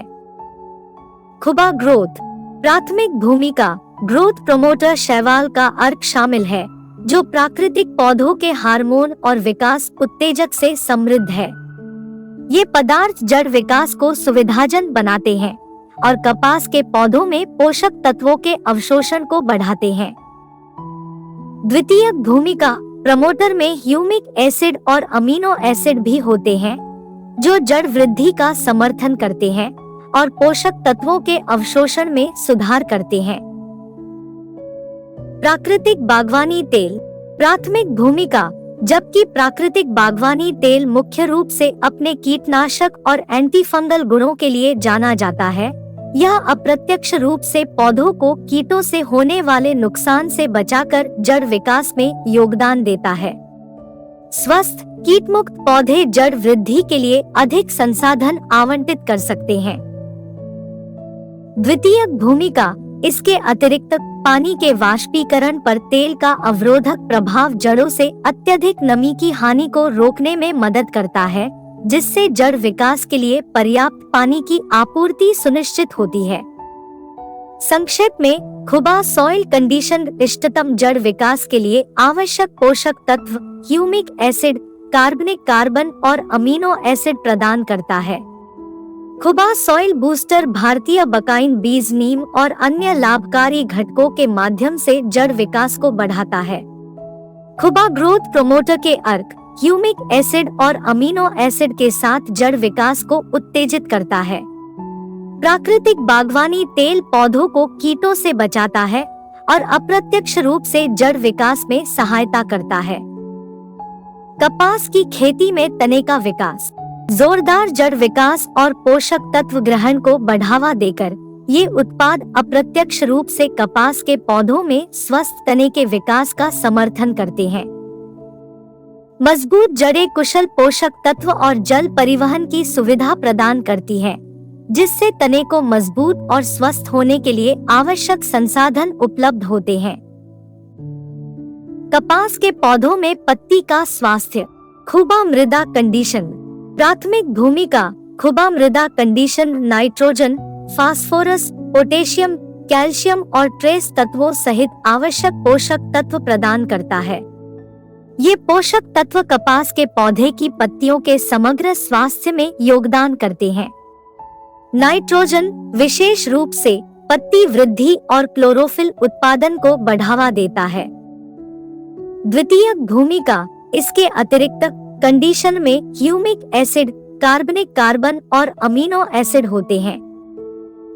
खुबा ग्रोथ। प्राथमिक भूमिका। ग्रोथ प्रमोटर शैवाल का अर्क शामिल है, जो प्राकृतिक पौधों के हार्मोन और विकास उत्तेजक से समृद्ध है। ये पदार्थ जड़ विकास को सुविधाजनक बनाते हैं और कपास के पौधों में पोषक तत्वों के अवशोषण को बढ़ाते हैं। द्वितीयक भूमिका। प्रमोटर में ह्यूमिक एसिड और अमीनो एसिड भी होते हैं, जो जड़ वृद्धि का समर्थन करते हैं और पोषक तत्वों के अवशोषण में सुधार करते हैं। प्राकृतिक बागवानी तेल। प्राथमिक भूमिका। जबकि प्राकृतिक बागवानी तेल मुख्य रूप से अपने कीटनाशक और एंटी फंगल गुणों के लिए जाना जाता है, यह अप्रत्यक्ष रूप से पौधों को कीटों से होने वाले नुकसान से बचाकर जड़ विकास में योगदान देता है। स्वस्थ कीट मुक्त पौधे जड़ वृद्धि के लिए अधिक संसाधन आवंटित कर सकते हैं। द्वितीयक भूमिका। इसके अतिरिक्त पानी के वाष्पीकरण पर तेल का अवरोधक प्रभाव जड़ों से अत्यधिक नमी की हानि को रोकने में मदद करता है, जिससे जड़ विकास के लिए पर्याप्त पानी की आपूर्ति सुनिश्चित होती है। संक्षेप में, खुबा सॉइल कंडीशनर इष्टतम जड़ विकास के लिए आवश्यक पोषक तत्व, ह्यूमिक एसिड, कार्बनिक कार्बन और अमीनो एसिड प्रदान करता है। खुबा सॉइल बूस्टर भारतीय बकाइन बीज, नीम और अन्य लाभकारी घटकों के माध्यम से जड़ विकास को बढ़ाता है। खुबा ग्रोथ प्रोमोटर के अर्क, ह्यूमिक एसिड और अमीनो एसिड के साथ जड़ विकास को उत्तेजित करता है। प्राकृतिक बागवानी तेल पौधों को कीटों से बचाता है और अप्रत्यक्ष रूप से जड़ विकास में सहायता करता है। कपास की खेती में तने का विकास। जोरदार जड़ विकास और पोषक तत्व ग्रहण को बढ़ावा देकर ये उत्पाद अप्रत्यक्ष रूप से कपास के पौधों में स्वस्थ तने के विकास का समर्थन करते हैं। मजबूत जड़ें कुशल पोषक तत्व और जल परिवहन की सुविधा प्रदान करती हैं, जिससे तने को मजबूत और स्वस्थ होने के लिए आवश्यक संसाधन उपलब्ध होते हैं। कपास के पौधों में पत्ती का स्वास्थ्य। खुबा मृदा कंडीशन। प्राथमिक भूमिका। खुबा मृदा condition nitrogen, phosphorus, potassium, calcium और ट्रेस तत्वों सहित आवश्यक पोषक तत्व प्रदान करता है। ये पोषक तत्व कपास के पौधे की पत्तियों के समग्र स्वास्थ्य में योगदान करते हैं। नाइट्रोजन विशेष रूप से पत्ती वृद्धि और क्लोरोफिल उत्पादन को बढ़ावा देता है। द्वितीयक भूमिका। इसके अतिरिक्त कंडीशन में ह्यूमिक एसिड, कार्बनिक कार्बन और अमीनो एसिड होते हैं।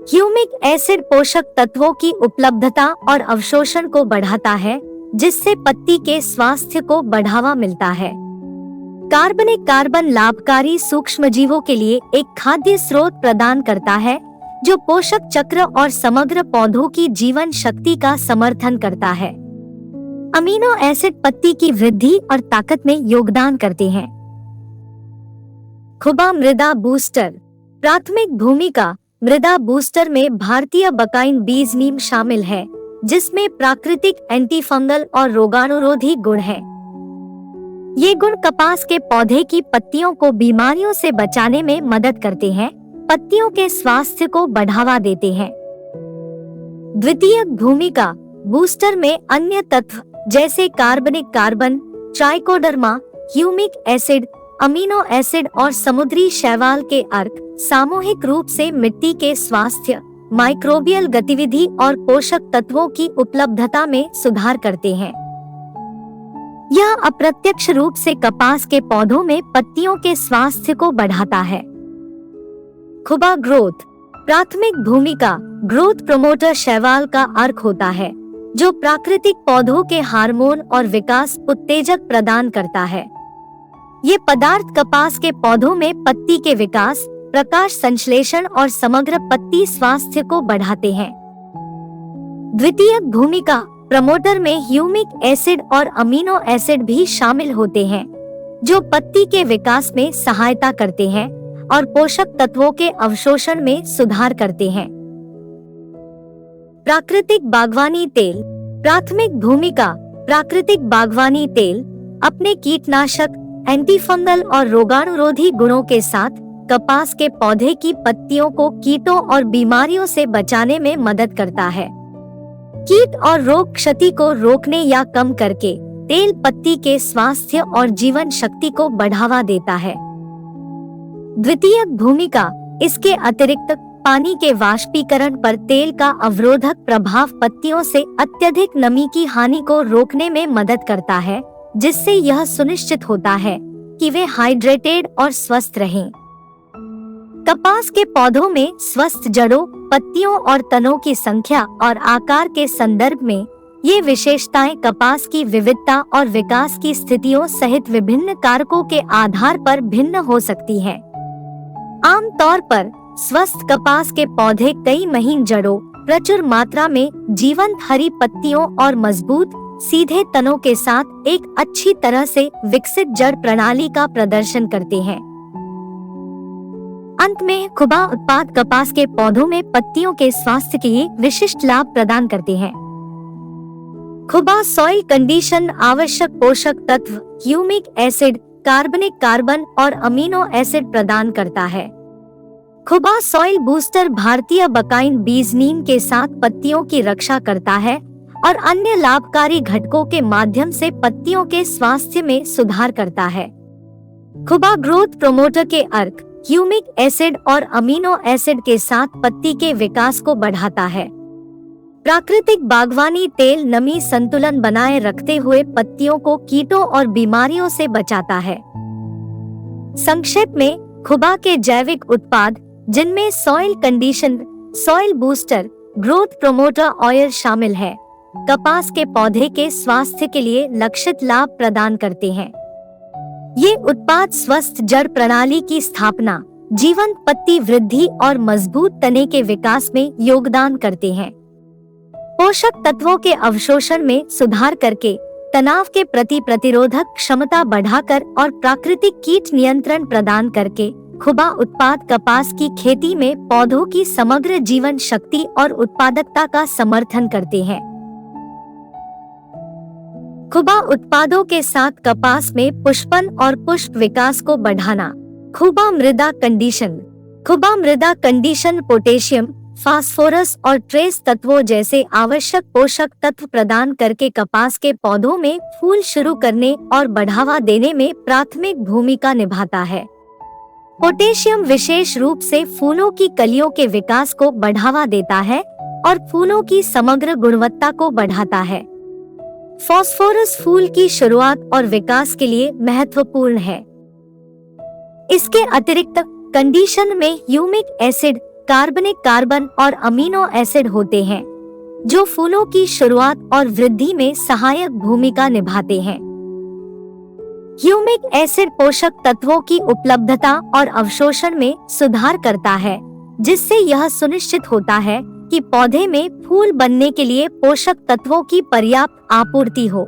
ह्यूमिक एसिड पोषक तत्वों की उपलब्धता और अवशोषण को बढ़ाता है, जिससे पत्ती के स्वास्थ्य को बढ़ावा मिलता है। कार्बनिक कार्बन लाभकारी सूक्ष्मजीवों के लिए एक खाद्य स्रोत प्रदान करता है, जो पोषक चक्र और समग्र पौधों की जीवन शक्ति का समर्थन करता है। अमीनो एसिड पत्ती की वृद्धि और ताकत में योगदान करते हैं। खुबा मृदा बूस्टर। प्राथमिक भूमिका। मृदा बूस्टर में भारतीय बकाइन बीज, नीम शामिल है, जिसमें प्राकृतिक एंटी फंगल और रोगाणुरोधी गुण हैं। ये गुण कपास के पौधे की पत्तियों को बीमारियों से बचाने में मदद करते हैं, पत्तियों के स्वास्थ्य को बढ़ावा देते हैं। द्वितीयक भूमिका। बूस्टर में अन्य तत्व जैसे कार्बनिक carbon, trichoderma, humic acid, amino acid और समुद्री शैवाल के अर्क सामूहिक रूप से मिट्टी के स्वास्थ्य, माइक्रोबियल गतिविधि और पोषक तत्वों की उपलब्धता में सुधार करते हैं। यह अप्रत्यक्ष रूप से कपास के पौधों में पत्तियों के स्वास्थ्य को बढ़ाता है। खुबा ग्रोथ। प्राथमिक भूमिका। ग्रोथ प्रोमोटर शैवाल का अर्क होता है, जो प्राकृतिक पौधों के हार्मोन और विकास उत्तेजक प्रदान करता है। ये पदार्थ कपास के पौधों में पत्ती के विकास, प्रकाश संश्लेषण और समग्र पत्ती स्वास्थ्य को बढ़ाते हैं। द्वितीयक भूमिका। प्रमोटर में ह्यूमिक एसिड और अमीनो एसिड भी शामिल होते हैं, जो पत्ती के विकास में सहायता करते हैं और पोषक तत्वों के अवशोषण में सुधार करते हैं। प्राकृतिक बागवानी तेल। प्राथमिक भूमिका। प्राकृतिक बागवानी तेल अपने कीटनाशक, एंटी फंगल और रोगाणुरोधी गुणों के साथ कपास के पौधे की पत्तियों को कीटों और बीमारियों से बचाने में मदद करता है। कीट और रोग क्षति को रोकने या कम करके तेल पत्ती के स्वास्थ्य और जीवन शक्ति को बढ़ावा देता है। द्वितीयक भूमिका। इसके अतिरिक्त पानी के वाष्पीकरण पर तेल का अवरोधक प्रभाव पत्तियों से अत्यधिक नमी की हानि को रोकने में मदद करता है, जिससे यह सुनिश्चित होता है कि वे हाइड्रेटेड और स्वस्थ रहें। कपास के पौधों में स्वस्थ जड़ों, पत्तियों और तनों की संख्या और आकार के संदर्भ में ये विशेषताएं कपास की विविधता और विकास की स्थितियों सहित विभिन्न कारकों के आधार पर भिन्न हो सकती हैं। आमतौर पर स्वस्थ कपास के पौधे कई महीन जड़ों, प्रचुर मात्रा में जीवंत हरी पत्तियों और मजबूत सीधे तनों के साथ एक अच्छी तरह से विकसित जड़ प्रणाली का प्रदर्शन करते हैं। अंत में खुबा उत्पाद कपास के पौधों में पत्तियों के स्वास्थ्य के लिए विशिष्ट लाभ प्रदान करते हैं। खुबा सॉइल कंडीशन आवश्यक पोषक तत्व, ह्यूमिक एसिड, कार्बनिक कार्बन और अमीनो एसिड प्रदान करता है। खुबा सॉइल बूस्टर भारतीय बकाइन बीज नीम के साथ पत्तियों की रक्षा करता है और अन्य लाभकारी घटकों के माध्यम से पत्तियों के स्वास्थ्य में सुधार करता है। खुबा ग्रोथ प्रोमोटर के अर्क, ह्यूमिक एसिड और अमीनो एसिड के साथ पत्ती के विकास को बढ़ाता है। प्राकृतिक बागवानी तेल नमी संतुलन बनाए रखते हुए पत्तियों को कीटों और बीमारियों से बचाता है। संक्षेप में खुबा के जैविक उत्पाद, जिनमें soil condition, soil booster, growth promoter oil शामिल है, कपास के पौधे के स्वास्थ्य के लिए लक्षित लाभ प्रदान करते हैं। ये उत्पाद स्वस्थ जड़ प्रणाली की स्थापना, जीवंत पत्ती वृद्धि और मजबूत तने के विकास में योगदान करते हैं। पोषक तत्वों के अवशोषण में सुधार करके तनाव के प्रति प्रतिरोधक क्षमता बढ़ाकर और प्राकृतिक कीट नियंत्रण प्रदान करके खुबा उत्पाद कपास की खेती में पौधों की समग्र जीवन शक्ति और उत्पादकता का समर्थन करते हैं। खुबा उत्पादों के साथ कपास में पुष्पन और पुष्प विकास को बढ़ाना। खुबा मृदा कंडीशन। खुबा मृदा कंडीशन पोटेशियम, फास्फोरस और ट्रेस तत्वों जैसे आवश्यक पोषक तत्व प्रदान करके कपास के पौधों में फूल शुरू करने और बढ़ावा देने में प्राथमिक भूमिका निभाता है। पोटेशियम विशेष रूप से फूलों की कलियों के विकास को बढ़ावा देता है और फूलों की समग्र गुणवत्ता को बढ़ाता है। फास्फोरस फूल की शुरुआत और विकास के लिए महत्वपूर्ण है। इसके अतिरिक्त कंडीशन में ह्यूमिक एसिड, कार्बनिक कार्बन और अमीनो एसिड होते हैं, जो फूलों की शुरुआत और वृद्धि में सहायक भूमिका निभाते हैं। ह्यूमिक एसिड पोषक तत्वों की उपलब्धता और अवशोषण में सुधार करता है, जिससे यह सुनिश्चित होता है कि पौधे में फूल बनने के लिए पोषक तत्वों की पर्याप्त आपूर्ति हो।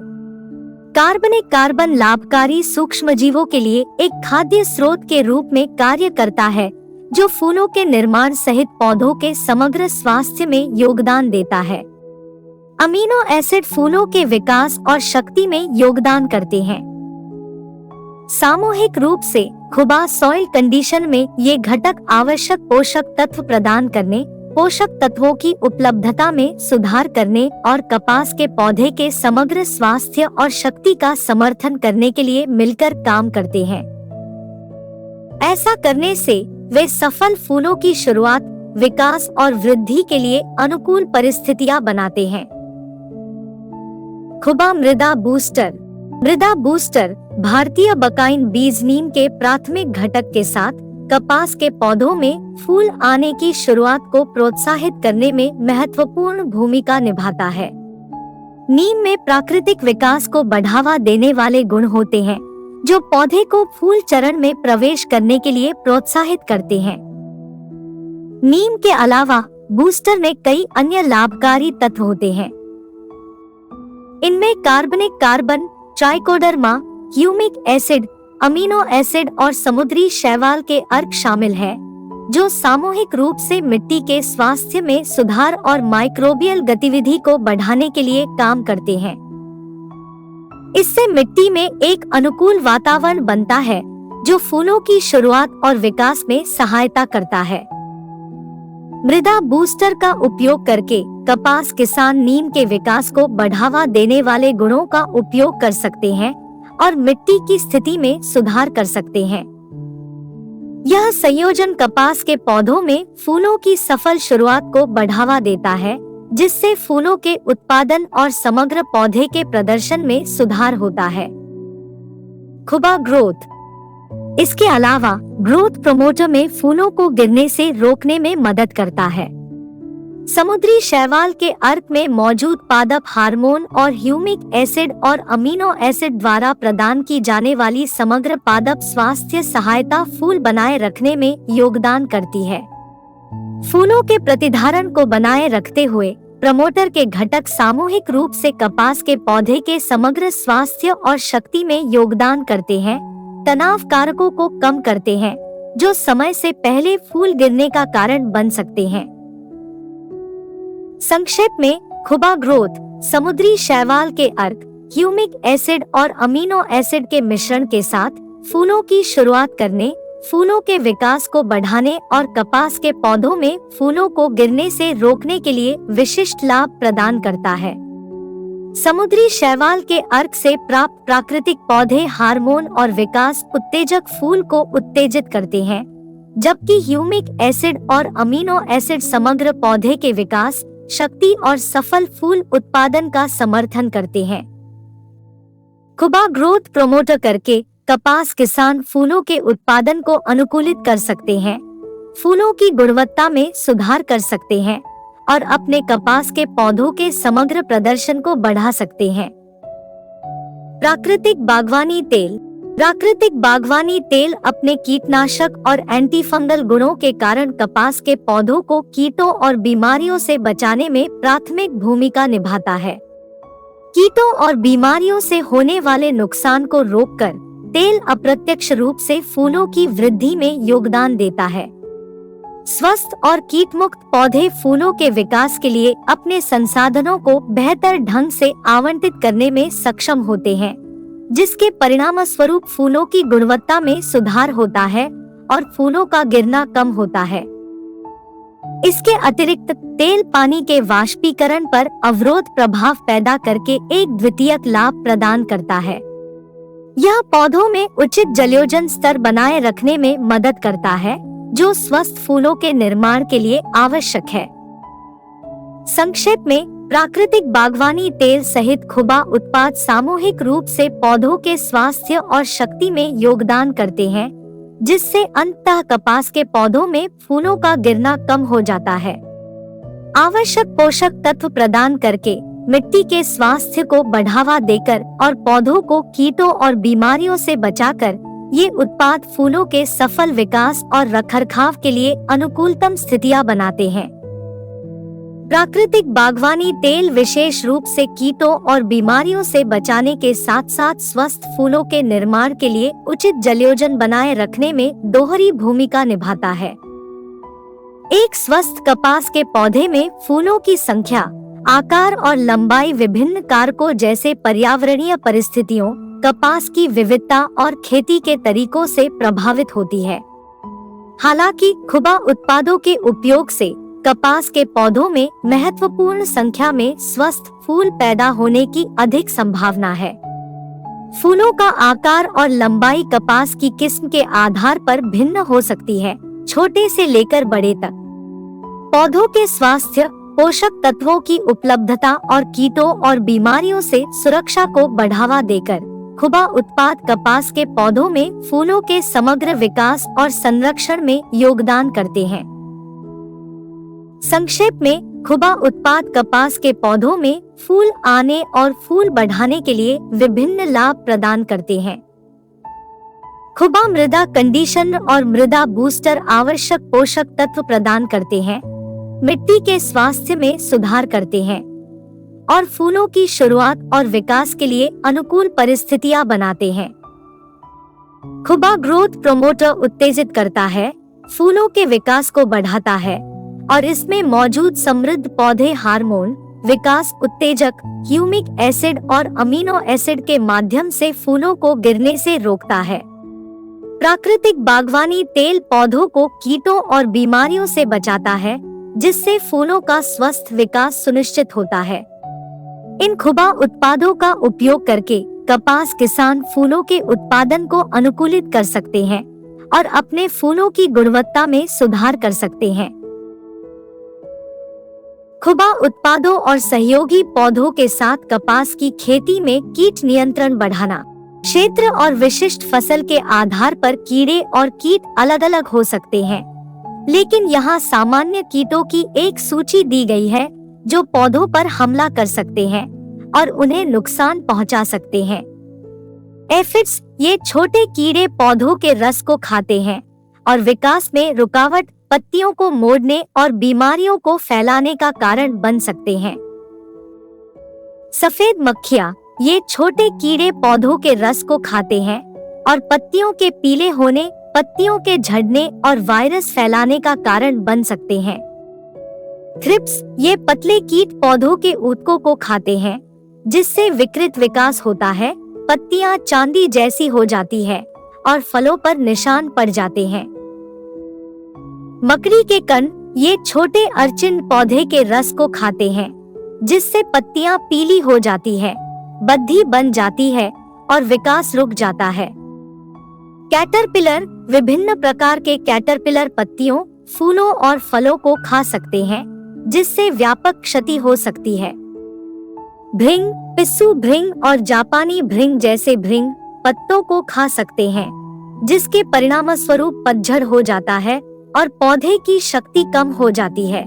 कार्बनिक कार्बन लाभकारी सूक्ष्मजीवों के लिए एक खाद्य स्रोत के रूप में कार्य करता है, जो फूलों के निर्माण सहित पौधों के समग्र स्वास्थ्य में योगदान देता है। अमीनो एसिड फूलों के विकास और शक्ति में योगदान करते हैं। सामूहिक रूप से खुबा सॉइल कंडीशन में ये घटक आवश्यक पोषक तत्व प्रदान करने, पोषक तत्वों की उपलब्धता में सुधार करने और कपास के पौधे के समग्र स्वास्थ्य और शक्ति का समर्थन करने के लिए मिलकर काम करते हैं। ऐसा करने से वे सफल फूलों की शुरुआत, विकास और वृद्धि के लिए अनुकूल परिस्थितियां बनाते हैं। खुबा मृदा बूस्टर। मृदा बूस्टर भारतीय बकाइन बीज नीम के प्राथमिक घटक के साथ कपास के पौधों में फूल आने की शुरुआत को प्रोत्साहित करने में महत्वपूर्ण भूमिका निभाता है। नीम में प्राकृतिक विकास को बढ़ावा देने वाले गुण होते हैं, जो पौधे को फूल चरण में प्रवेश करने के लिए प्रोत्साहित करते हैं। नीम के अलावा बूस्टर में कई अन्य लाभकारी तत्व होते हैं। इनमें कार्बनिक carbon, trichoderma, humic acid, amino acid और समुद्री शैवाल के अर्क शामिल हैं, जो सामूहिक रूप से मिट्टी के स्वास्थ्य में सुधार और माइक्रोबियल गतिविधि को बढ़ाने के लिए काम करते हैं। इससे मिट्टी में एक अनुकूल वातावरण बनता है, जो फूलों की शुरुआत और विकास में सहायता करता है। मृदा बूस्टर का उपयोग करके कपास किसान नीम के विकास को बढ़ावा देने वाले गुणों का उपयोग कर सकते हैं और मिट्टी की स्थिति में सुधार कर सकते हैं। यह संयोजन कपास के पौधों में फूलों की सफल शुरुआत को बढ़ावा देता है, जिससे फूलों के उत्पादन और समग्र पौधे के प्रदर्शन में सुधार होता है। खुबा ग्रोथ। इसके अलावा ग्रोथ प्रोमोटर में फूलों को गिरने से रोकने में मदद करता है। समुद्री शैवाल के अर्क में मौजूद पादप हार्मोन और ह्यूमिक एसिड और अमीनो एसिड द्वारा प्रदान की जाने वाली समग्र पादप स्वास्थ्य सहायता फूल बनाए रखने में योगदान करती है। फूलों के प्रतिधारण को बनाए रखते हुए प्रमोटर के घटक सामूहिक रूप से कपास के पौधे के समग्र स्वास्थ्य और शक्ति में योगदान करते हैं, तनाव कारकों को कम करते हैं जो समय से पहले फूल गिरने का कारण बन सकते हैं। संक्षेप में, खुबा ग्रोथ समुद्री शैवाल के अर्क, ह्यूमिक एसिड और अमीनो एसिड के मिश्रण के साथ फूलों की शुरुआत करने, फूलों के विकास को बढ़ाने और कपास के पौधों में फूलों को गिरने से रोकने के लिए विशिष्ट लाभ प्रदान करता है। समुद्री शैवाल के अर्क से प्राप्त प्राकृतिक पौधे हार्मोन और विकास उत्तेजक फूल को उत्तेजित करते हैं, जबकि ह्यूमिक एसिड और अमीनो एसिड समग्र पौधे के विकास, शक्ति और सफल फूल उत्पादन का समर्थन करते हैं। खुबा ग्रोथ प्रमोटर करके कपास किसान फूलों के उत्पादन को अनुकूलित कर सकते हैं, फूलों की गुणवत्ता में सुधार कर सकते हैं और अपने कपास के पौधों के समग्र प्रदर्शन को बढ़ा सकते हैं। प्राकृतिक बागवानी तेल। प्राकृतिक बागवानी तेल अपने कीटनाशक और एंटीफंगल गुणों के कारण कपास के पौधों को कीटों और बीमारियों से बचाने में प्राथमिक भूमिका निभाता है। कीटों और बीमारियों से होने वाले नुकसान को रोककर तेल अप्रत्यक्ष रूप से फूलों की वृद्धि में योगदान देता है। स्वस्थ और कीटमुक्त पौधे फूलों के विकास के लिए अपने संसाधनों को बेहतर ढंग से आवंटित करने में सक्षम होते हैं, जिसके परिणामस्वरूप फूलों की गुणवत्ता में सुधार होता है और फूलों का गिरना कम होता है। इसके अतिरिक्त तेल पानी के वाष्पीकरण पर अवरोध प्रभाव पैदा करके एक द्वितीयक लाभ प्रदान करता है। यह पौधों में उचित जलयोजन स्तर बनाए रखने में मदद करता है, जो स्वस्थ फूलों के निर्माण के लिए आवश्यक है। संक्षेप में, प्राकृतिक बागवानी तेल सहित खुबा उत्पाद सामूहिक रूप से पौधों के स्वास्थ्य और शक्ति में योगदान करते हैं, जिससे अंततः कपास के पौधों में फूलों का गिरना कम हो जाता है। आवश्यक पोषक तत्व प्रदान करके, मिट्टी के स्वास्थ्य को बढ़ावा देकर और पौधों को कीटों और बीमारियों से बचाकर, ये उत्पाद फूलों के सफल विकास और रखरखाव के लिए अनुकूलतम स्थितियां बनाते हैं। प्राकृतिक बागवानी तेल विशेष रूप से कीटों और बीमारियों से बचाने के साथ साथ स्वस्थ फूलों के निर्माण के लिए उचित जलयोजन बनाए रखने में दोहरी भूमिका निभाता है। एक स्वस्थ कपास के पौधे में फूलों की संख्या, आकार और लंबाई विभिन्न कारकों जैसे पर्यावरणीय परिस्थितियों, कपास की विविधता और खेती के तरीकों से प्रभावित होती है। हालांकि खुबा उत्पादों के उपयोग से कपास के पौधों में महत्वपूर्ण संख्या में स्वस्थ फूल पैदा होने की अधिक संभावना है। फूलों का आकार और लंबाई कपास की किस्म के आधार पर भिन्न हो सकती है, छोटे से लेकर बड़े तक। पौधों के स्वास्थ्य, पोषक तत्वों की उपलब्धता और कीटों और बीमारियों से सुरक्षा को बढ़ावा देकर खुबा उत्पाद कपास के पौधों में फूलों के समग्र विकास और संरक्षण में योगदान करते हैं। संक्षेप में, खुबा उत्पाद कपास के पौधों में फूल आने और फूल बढ़ाने के लिए विभिन्न लाभ प्रदान करते हैं। खुबा मृदा कंडीशनर और मृदा बूस्टर आवश्यक पोषक तत्व प्रदान करते हैं, मिट्टी के स्वास्थ्य में सुधार करते हैं और फूलों की शुरुआत और विकास के लिए अनुकूल परिस्थितियां बनाते हैं। खुबा ग्रोथ प्रमोटर उत्तेजित करता है, फूलों के विकास को बढ़ाता है और इसमें मौजूद समृद्ध पौधे हार्मोन, विकास उत्तेजक, ह्यूमिक एसिड और अमीनो एसिड के माध्यम से फूलों को गिरने से रोकता है। प्राकृतिक बागवानी तेल पौधों को कीटों और बीमारियों से बचाता है, जिससे फूलों का स्वस्थ विकास सुनिश्चित होता है। इन खुबा उत्पादों का उपयोग करके कपास किसान फूलों के उत्पादन को अनुकूलित कर सकते हैं और अपने फूलों की गुणवत्ता में सुधार कर सकते हैं। खुबा उत्पादों और सहयोगी पौधों के साथ कपास की खेती में कीट नियंत्रण बढ़ाना। क्षेत्र और विशिष्ट फसल के आधार पर कीड़े और कीट अलग अलग हो सकते हैं। लेकिन यहाँ सामान्य कीटों की एक सूची दी गई है जो पौधों पर हमला कर सकते हैं और उन्हें नुकसान पहुंचा सकते हैं। एफिड्स ये छोटे कीड़े पौधों के रस को खाते हैं और विकास में रुकावट, पत्तियों को मोड़ने और बीमारियों को फैलाने का कारण बन सकते हैं। सफेद मक्खियाँ ये छोटे कीड़े पौधों के रस को खाते हैं और पत्तियों के पीले होने, पत्तियों के झड़ने और वायरस फैलाने का कारण बन सकते हैं। थ्रिप्स ये पतले कीट पौधों के ऊतकों को खाते हैं जिससे विकृत विकास होता है, पत्तियां चांदी जैसी हो जाती है और फलों पर निशान पड़ जाते हैं। मकड़ी के कण ये छोटे अर्चिन पौधे के रस को खाते हैं जिससे पत्तियां पीली हो जाती है, बद्धी बन जाती है और विकास रुक जाता है। कैटरपिलर विभिन्न प्रकार के कैटरपिलर पत्तियों, फूलों और फलों को खा सकते हैं जिससे व्यापक क्षति हो सकती है। भृंग, पिस्सू भृंग और जापानी भृंग जैसे भृंग पत्तों को खा सकते हैं जिसके परिणामस्वरूप पतझड़ हो जाता है और पौधे की शक्ति कम हो जाती है।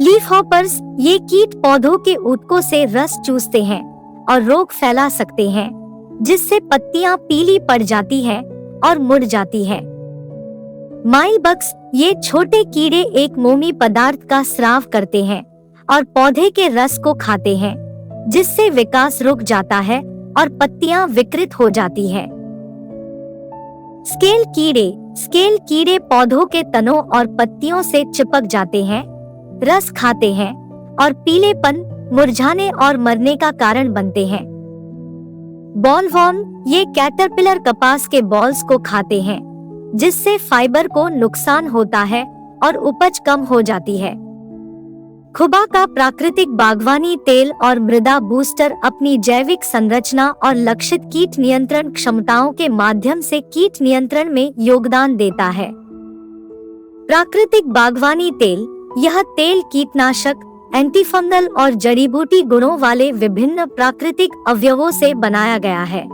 लीफ हॉपर्स ये कीट पौधों के ऊतकों से रस चूसते हैं और रोग फैला सकते हैं जिससे पत्तियां पीली पड़ जाती है और मुड़ जाती है। माइलबग्स ये छोटे कीड़े एक मोमी पदार्थ का स्राव करते हैं और पौधे के रस को खाते हैं जिससे विकास रुक जाता है और पत्तियां विकृत हो जाती है। स्केल कीड़े पौधों के तनों और पत्तियों से चिपक जाते हैं, रस खाते हैं और पीलेपन, मुरझाने और मरने का कारण बनते हैं। बॉलवॉर्म ये कैटरपिलर कपास के बॉल्स को खाते हैं जिससे फाइबर को नुकसान होता है और उपज कम हो जाती है। खुबा का प्राकृतिक बागवानी तेल और मृदा बूस्टर अपनी जैविक संरचना और लक्षित कीट नियंत्रण क्षमताओं के माध्यम से कीट नियंत्रण में योगदान देता है। प्राकृतिक बागवानी तेल यह तेल कीटनाशक, एंटीफंगल और जड़ी-बूटी गुणों वाले विभिन्न प्राकृतिक अवयवों से बनाया गया है।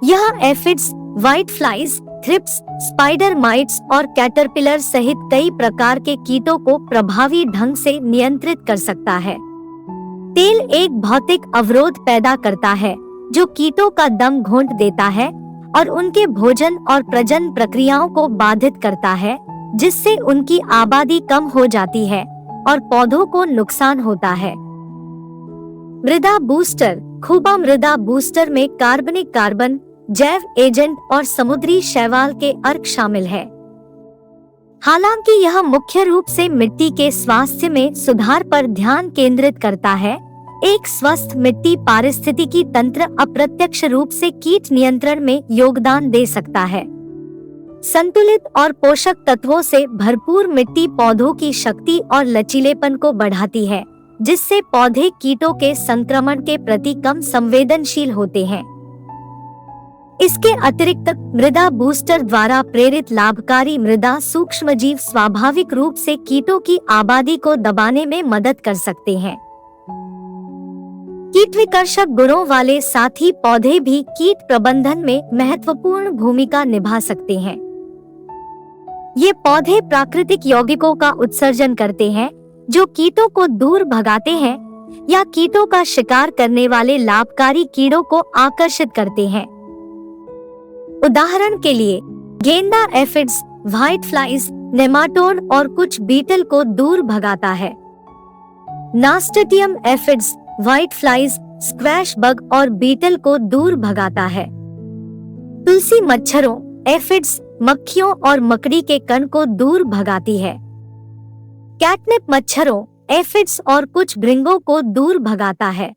यह aphids, white flies, thrips, spider mites और कैटरपिलर सहित कई प्रकार के कीटों को प्रभावी ढंग से नियंत्रित कर सकता है। तेल एक भौतिक अवरोध पैदा करता है जो कीटों का दम घोंट देता है और उनके भोजन और प्रजनन प्रक्रियाओं को बाधित करता है जिससे उनकी आबादी कम हो जाती है और पौधों को नुकसान होता है। मृदा बूस्टर खुबा मृदा बूस्टर में कार्बनिक कार्बन, जैव एजेंट और समुद्री शैवाल के अर्क शामिल है। हालांकि यह मुख्य रूप से मिट्टी के स्वास्थ्य में सुधार पर ध्यान केंद्रित करता है, एक स्वस्थ मिट्टी पारिस्थितिकी तंत्र अप्रत्यक्ष रूप से कीट नियंत्रण में योगदान दे सकता है। संतुलित और पोषक तत्वों से भरपूर मिट्टी पौधों की शक्ति और लचीलेपन को बढ़ाती है जिससे पौधे कीटों के संक्रमण के प्रति कम संवेदनशील होते हैं। इसके अतिरिक्त मृदा बूस्टर द्वारा प्रेरित लाभकारी मृदा सूक्ष्मजीव स्वाभाविक रूप से कीटों की आबादी को दबाने में मदद कर सकते हैं। कीट विकर्षक गुणों वाले साथी पौधे भी कीट प्रबंधन में महत्वपूर्ण भूमिका निभा सकते हैं। ये पौधे प्राकृतिक यौगिकों का उत्सर्जन करते हैं जो कीटों को दूर भगाते हैं या कीटों का शिकार करने वाले लाभकारी कीड़ों को आकर्षित करते हैं। उदाहरण के लिए गेंदा एफिड्स, व्हाइट फ्लाइज, नेमाटोड और कुछ बीटल को दूर भगाता है। Nasturtium aphids, white flies, squash bug और बीटल को दूर भगाता है। तुलसी मच्छरों, एफिड्स, मक्खियों और मकड़ी के कण को दूर भगाती है। कैटनिप मच्छरों, एफिड्स और कुछ भृंगों को दूर भगाता है।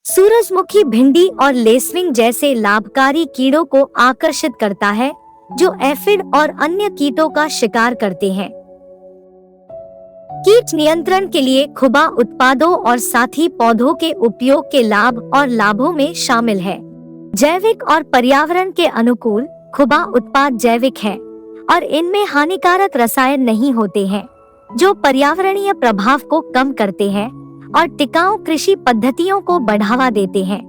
सूरजमुखी भिंडी और लेसविंग जैसे लाभकारी कीड़ों को आकर्षित करता है जो एफिड और अन्य कीटों का शिकार करते हैं। कीट नियंत्रण के लिए खुबा उत्पादों और साथी पौधों के उपयोग के लाभ और लाभों में शामिल है। जैविक और पर्यावरण के अनुकूल खुबा उत्पाद जैविक है और इनमें हानिकारक रसायन नहीं होते हैं जो पर्यावरणीय प्रभाव को कम करते हैं और टिकाऊ कृषि पद्धतियों को बढ़ावा देते हैं।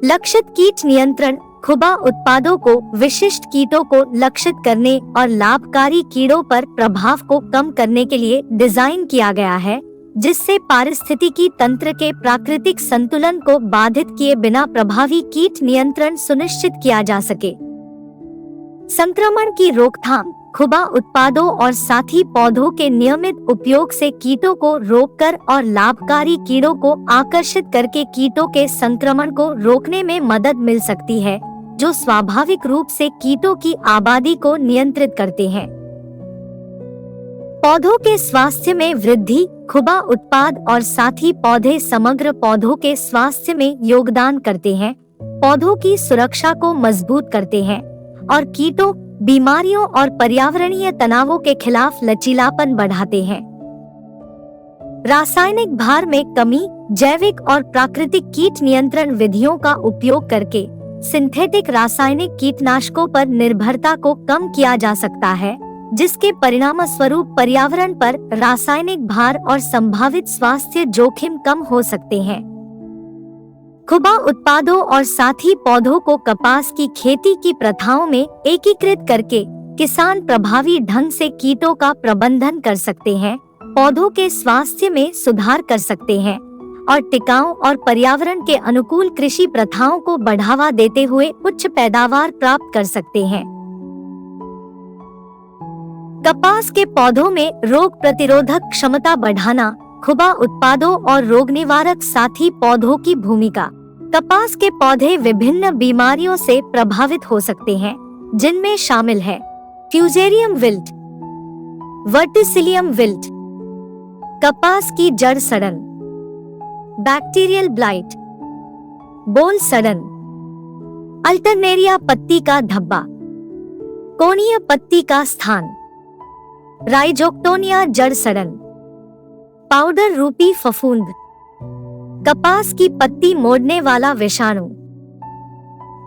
लक्षित कीट नियंत्रण खुबा उत्पादों को विशिष्ट कीटों को लक्षित करने और लाभकारी कीड़ों पर प्रभाव को कम करने के लिए डिजाइन किया गया है, जिससे पारिस्थितिकी तंत्र के प्राकृतिक संतुलन को बाधित किए बिना प्रभावी कीट नियंत्रण सुनिश्चित किया जा सके। संक्रमण की रोकथाम खुबा उत्पादों और साथी पौधों के नियमित उपयोग से कीटों को रोककर और लाभकारी कीड़ों को आकर्षित करके कीटों के संक्रमण को रोकने में मदद मिल सकती है, जो स्वाभाविक रूप से कीटों की आबादी को नियंत्रित करते हैं। पौधों के स्वास्थ्य में वृद्धि खुबा उत्पाद और साथी पौधे समग्र पौधों के स्वास्थ्य में योगदान करते हैं, पौधों की सुरक्षा को मजबूत करते हैं और कीटों, बीमारियों और पर्यावरणीय तनावों के खिलाफ लचीलापन बढ़ाते हैं। रासायनिक भार में कमी जैविक और प्राकृतिक कीट नियंत्रण विधियों का उपयोग करके सिंथेटिक रासायनिक कीटनाशकों पर निर्भरता को कम किया जा सकता है, जिसके परिणामस्वरूप पर्यावरण पर रासायनिक भार और संभावित स्वास्थ्य जोखिम कम हो सकते हैं। खुबा उत्पादों और साथी पौधों को कपास की खेती की प्रथाओं में एकीकृत करके किसान प्रभावी ढंग से कीटों का प्रबंधन कर सकते हैं, पौधों के स्वास्थ्य में सुधार कर सकते हैं और टिकाऊ और पर्यावरण के अनुकूल कृषि प्रथाओं को बढ़ावा देते हुए उच्च पैदावार प्राप्त कर सकते हैं। कपास के पौधों में रोग प्रतिरोधक क्षमता बढ़ाना खुबा उत्पादों और रोग निवारक साथी पौधों की भूमिका। कपास के पौधे विभिन्न बीमारियों से प्रभावित हो सकते हैं, जिनमें शामिल है फ्यूजेरियम विल्ट, वर्टिसिलियम विल्ट, कपास की जड़ सड़न, बैक्टीरियल ब्लाइट, बोल सड़न, अल्टरनेरिया पत्ती का धब्बा, कोणीय पत्ती का स्थान, राइजोक्टोनिया जड़ सड़न, पाउडर रूपी फफूंद, कपास की पत्ती मोड़ने वाला विषाणु।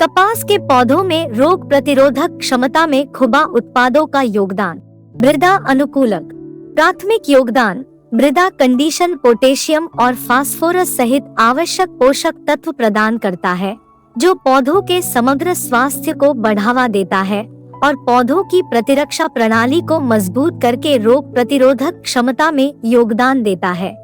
कपास के पौधों में रोग प्रतिरोधक क्षमता में खुबा उत्पादों का योगदान। मृदा अनुकूलक प्राथमिक योगदान मृदा कंडीशन पोटेशियम और फास्फोरस सहित आवश्यक पोषक तत्व प्रदान करता है, जो पौधों के समग्र स्वास्थ्य को बढ़ावा देता है और पौधों की प्रतिरक्षा प्रणाली को मजबूत करके रोग प्रतिरोधक क्षमता में योगदान देता है।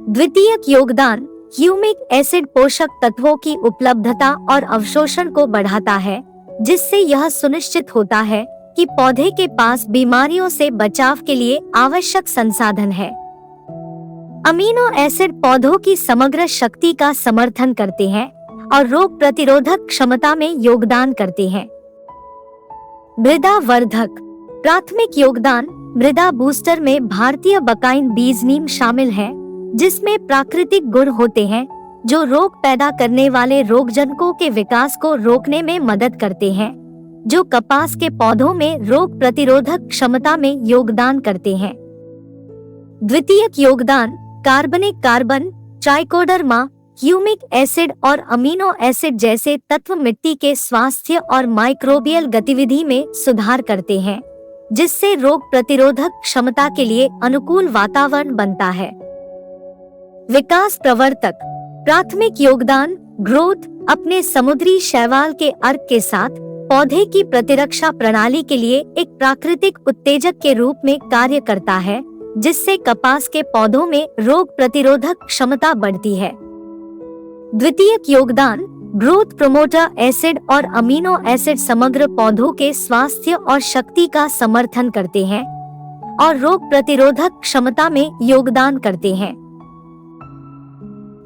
द्वितीयक योगदान ह्यूमिक एसिड पोषक तत्वों की उपलब्धता और अवशोषण को बढ़ाता है, जिससे यह सुनिश्चित होता है कि पौधे के पास बीमारियों से बचाव के लिए आवश्यक संसाधन है। अमीनो एसिड पौधों की समग्र शक्ति का समर्थन करते हैं और रोग प्रतिरोधक क्षमता में योगदान करते हैं। मृदा वर्धक प्राथमिक योगदान मृदा बूस्टर में भारतीय बकाइन बीज नीम शामिल है, जिसमें प्राकृतिक गुण होते हैं जो रोग पैदा करने वाले रोगजनकों के विकास को रोकने में मदद करते हैं, जो कपास के पौधों में रोग प्रतिरोधक क्षमता में योगदान करते हैं। द्वितीयक योगदान कार्बनिक कार्बन, ट्राइकोडर्मा, ह्यूमिक एसिड और अमीनो एसिड जैसे तत्व मिट्टी के स्वास्थ्य और माइक्रोबियल गतिविधि में सुधार करते हैं, जिससे रोग प्रतिरोधक क्षमता के लिए अनुकूल वातावरण बनता है। विकास प्रवर्तक प्राथमिक योगदान ग्रोथ अपने समुद्री शैवाल के अर्क के साथ पौधे की प्रतिरक्षा प्रणाली के लिए एक प्राकृतिक उत्तेजक के रूप में कार्य करता है, जिससे कपास के पौधों में रोग प्रतिरोधक क्षमता बढ़ती है। द्वितीयक योगदान ग्रोथ प्रोमोटर एसिड और अमीनो एसिड समग्र पौधों के स्वास्थ्य और शक्ति का समर्थन करते हैं और रोग प्रतिरोधक क्षमता में योगदान करते हैं।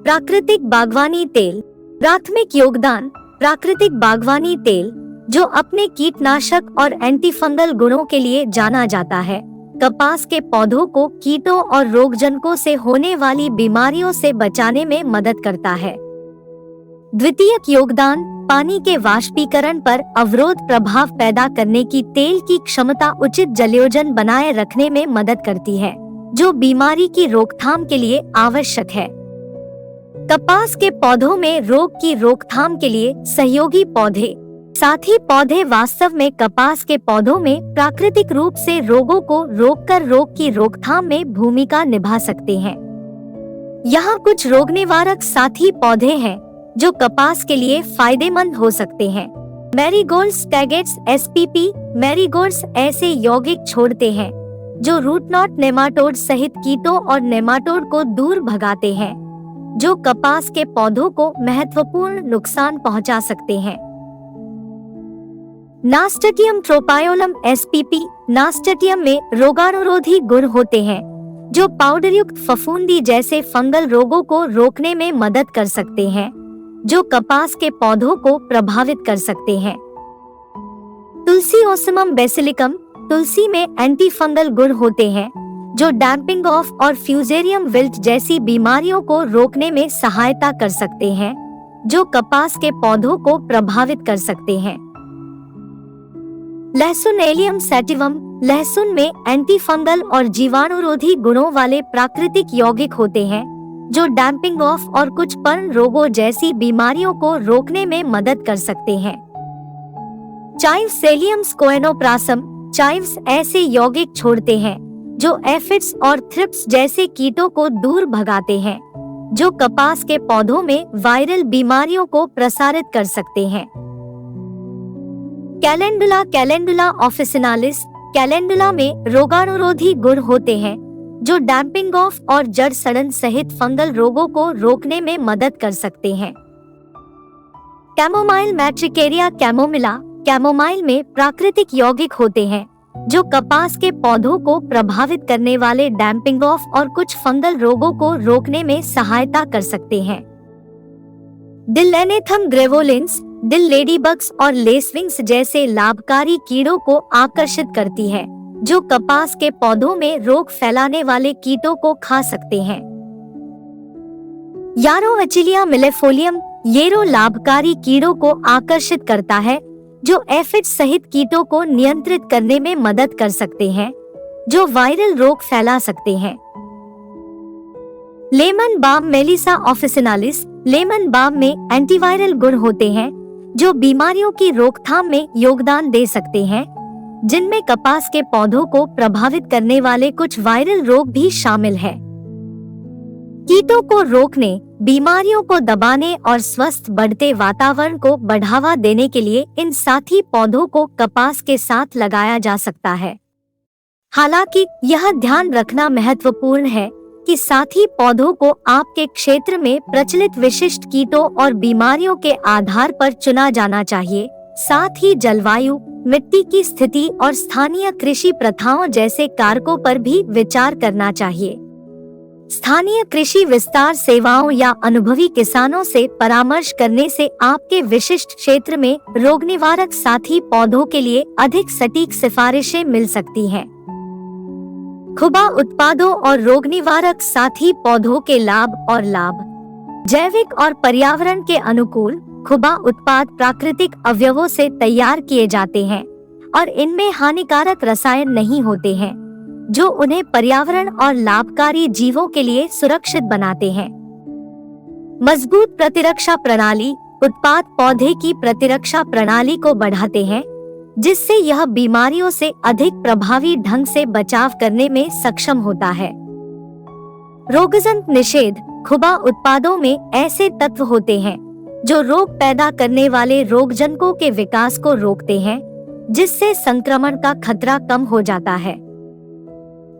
प्राकृतिक बागवानी तेल प्राथमिक योगदान प्राकृतिक बागवानी तेल, जो अपने कीटनाशक और एंटीफंगल गुणों के लिए जाना जाता है, कपास के पौधों को कीटों और रोगजनकों से होने वाली बीमारियों से बचाने में मदद करता है। द्वितीयक योगदान पानी के वाष्पीकरण पर अवरोध प्रभाव पैदा करने की तेल की क्षमता उचित जलयोजन बनाए रखने में मदद करती है, जो बीमारी की रोकथाम के लिए आवश्यक है। कपास के पौधों में रोग की रोकथाम के लिए सहयोगी पौधे साथी पौधे वास्तव में कपास के पौधों में प्राकृतिक रूप से रोगों को रोककर रोग की रोकथाम में भूमिका निभा सकते हैं। यहाँ कुछ रोग निवारक साथी पौधे हैं जो कपास के लिए फायदेमंद हो सकते हैं। मैरीगोल्ड्स टैगेट्स SPP मैरीगोल्ड्स ऐसे यौगिक छोड़ते हैं जो रूट नॉट नेमाटोड सहित कीटों और नेमाटोड को दूर भगाते हैं, जो कपास के पौधों को महत्वपूर्ण नुकसान पहुंचा सकते हैं। नास्टेटियम ट्रोपायोलम SPP नास्टेटियम में रोगाणुरोधी गुण होते हैं जो पाउडरयुक्त फफूंदी जैसे फंगल रोगों को रोकने में मदद कर सकते हैं, जो कपास के पौधों को प्रभावित कर सकते हैं। तुलसी ओसमम बेसिलिकम तुलसी में एंटी फंगल गुण होते हैं जो डैम्पिंग ऑफ और फ्यूजेरियम विल्ट जैसी बीमारियों को रोकने में सहायता कर सकते हैं, जो कपास के पौधों को प्रभावित कर सकते हैं। लहसुन एलियम सैटिवम लहसुन में एंटी फंगल और जीवाणुरोधी गुणों वाले प्राकृतिक यौगिक होते हैं जो डैम्पिंग ऑफ और कुछ पर्न रोगों जैसी बीमारियों को रोकने में मदद कर सकते हैं। चाइव्स एलियम स्कोएनोप्रासम चाइव्स ऐसे यौगिक छोड़ते हैं जो एफिड्स और थ्रिप्स जैसे कीटों को दूर भगाते हैं, जो कपास के पौधों में वायरल बीमारियों को प्रसारित कर सकते हैं। कैलेंडुला ऑफिसिनालिस कैलेंडुला में रोगाणुरोधी गुण होते हैं जो डैम्पिंग ऑफ और जड़ सड़न सहित फंगल रोगों को रोकने में मदद कर सकते हैं। कैमोमाइल मैट्रिकेरिया कैमोमिला कैमोमाइल में प्राकृतिक यौगिक होते हैं जो कपास के पौधों को प्रभावित करने वाले डैम्पिंग ऑफ और कुछ फंगल रोगों को रोकने में सहायता कर सकते हैं। डिलेनेथम ग्रेवोलेंस दिल लेडीबग्स और लेसविंग्स जैसे लाभकारी कीड़ों को आकर्षित करती है, जो कपास के पौधों में रोग फैलाने वाले कीटों को खा सकते हैं। यारो अचिलिया मिलेफोलियम येरो लाभकारी कीड़ों को आकर्षित करता है जो एफिड्स सहित कीटों को नियंत्रित करने में मदद कर सकते हैं, जो वायरल रोग फैला सकते हैं। Lemon balm Melissa officinalis lemon balm में एंटीवायरल गुण होते हैं जो बीमारियों की रोकथाम में योगदान दे सकते हैं, जिनमें कपास के पौधों को प्रभावित करने वाले कुछ वायरल रोग भी शामिल है। कीटों को रोकने, बीमारियों को दबाने और स्वस्थ बढ़ते वातावरण को बढ़ावा देने के लिए इन साथी पौधों को कपास के साथ लगाया जा सकता है। हालांकि यह ध्यान रखना महत्वपूर्ण है कि साथी पौधों को आपके क्षेत्र में प्रचलित विशिष्ट कीटों और बीमारियों के आधार पर चुना जाना चाहिए। साथ ही जलवायु, मिट्टी की स्थिति और स्थानीय कृषि प्रथाओं जैसे कारकों पर भी विचार करना चाहिए। स्थानीय कृषि विस्तार सेवाओं या अनुभवी किसानों से परामर्श करने से आपके विशिष्ट क्षेत्र में रोग निवारक साथी पौधों के लिए अधिक सटीक सिफारिशें मिल सकती हैं। खुबा उत्पादों और रोग निवारक साथी पौधों के लाभ और लाभ। जैविक और पर्यावरण के अनुकूल खुबा उत्पाद प्राकृतिक अवयवों से तैयार किए जाते हैं और इनमें हानिकारक रसायन नहीं होते हैं, जो उन्हें पर्यावरण और लाभकारी जीवों के लिए सुरक्षित बनाते हैं। मजबूत प्रतिरक्षा प्रणाली उत्पाद पौधे की प्रतिरक्षा प्रणाली को बढ़ाते हैं, जिससे यह बीमारियों से अधिक प्रभावी ढंग से बचाव करने में सक्षम होता है। रोगजनक निषेध खुबा उत्पादों में ऐसे तत्व होते हैं जो रोग पैदा करने वाले रोगजनकों के विकास को रोकते हैं, जिससे संक्रमण का खतरा कम हो जाता है।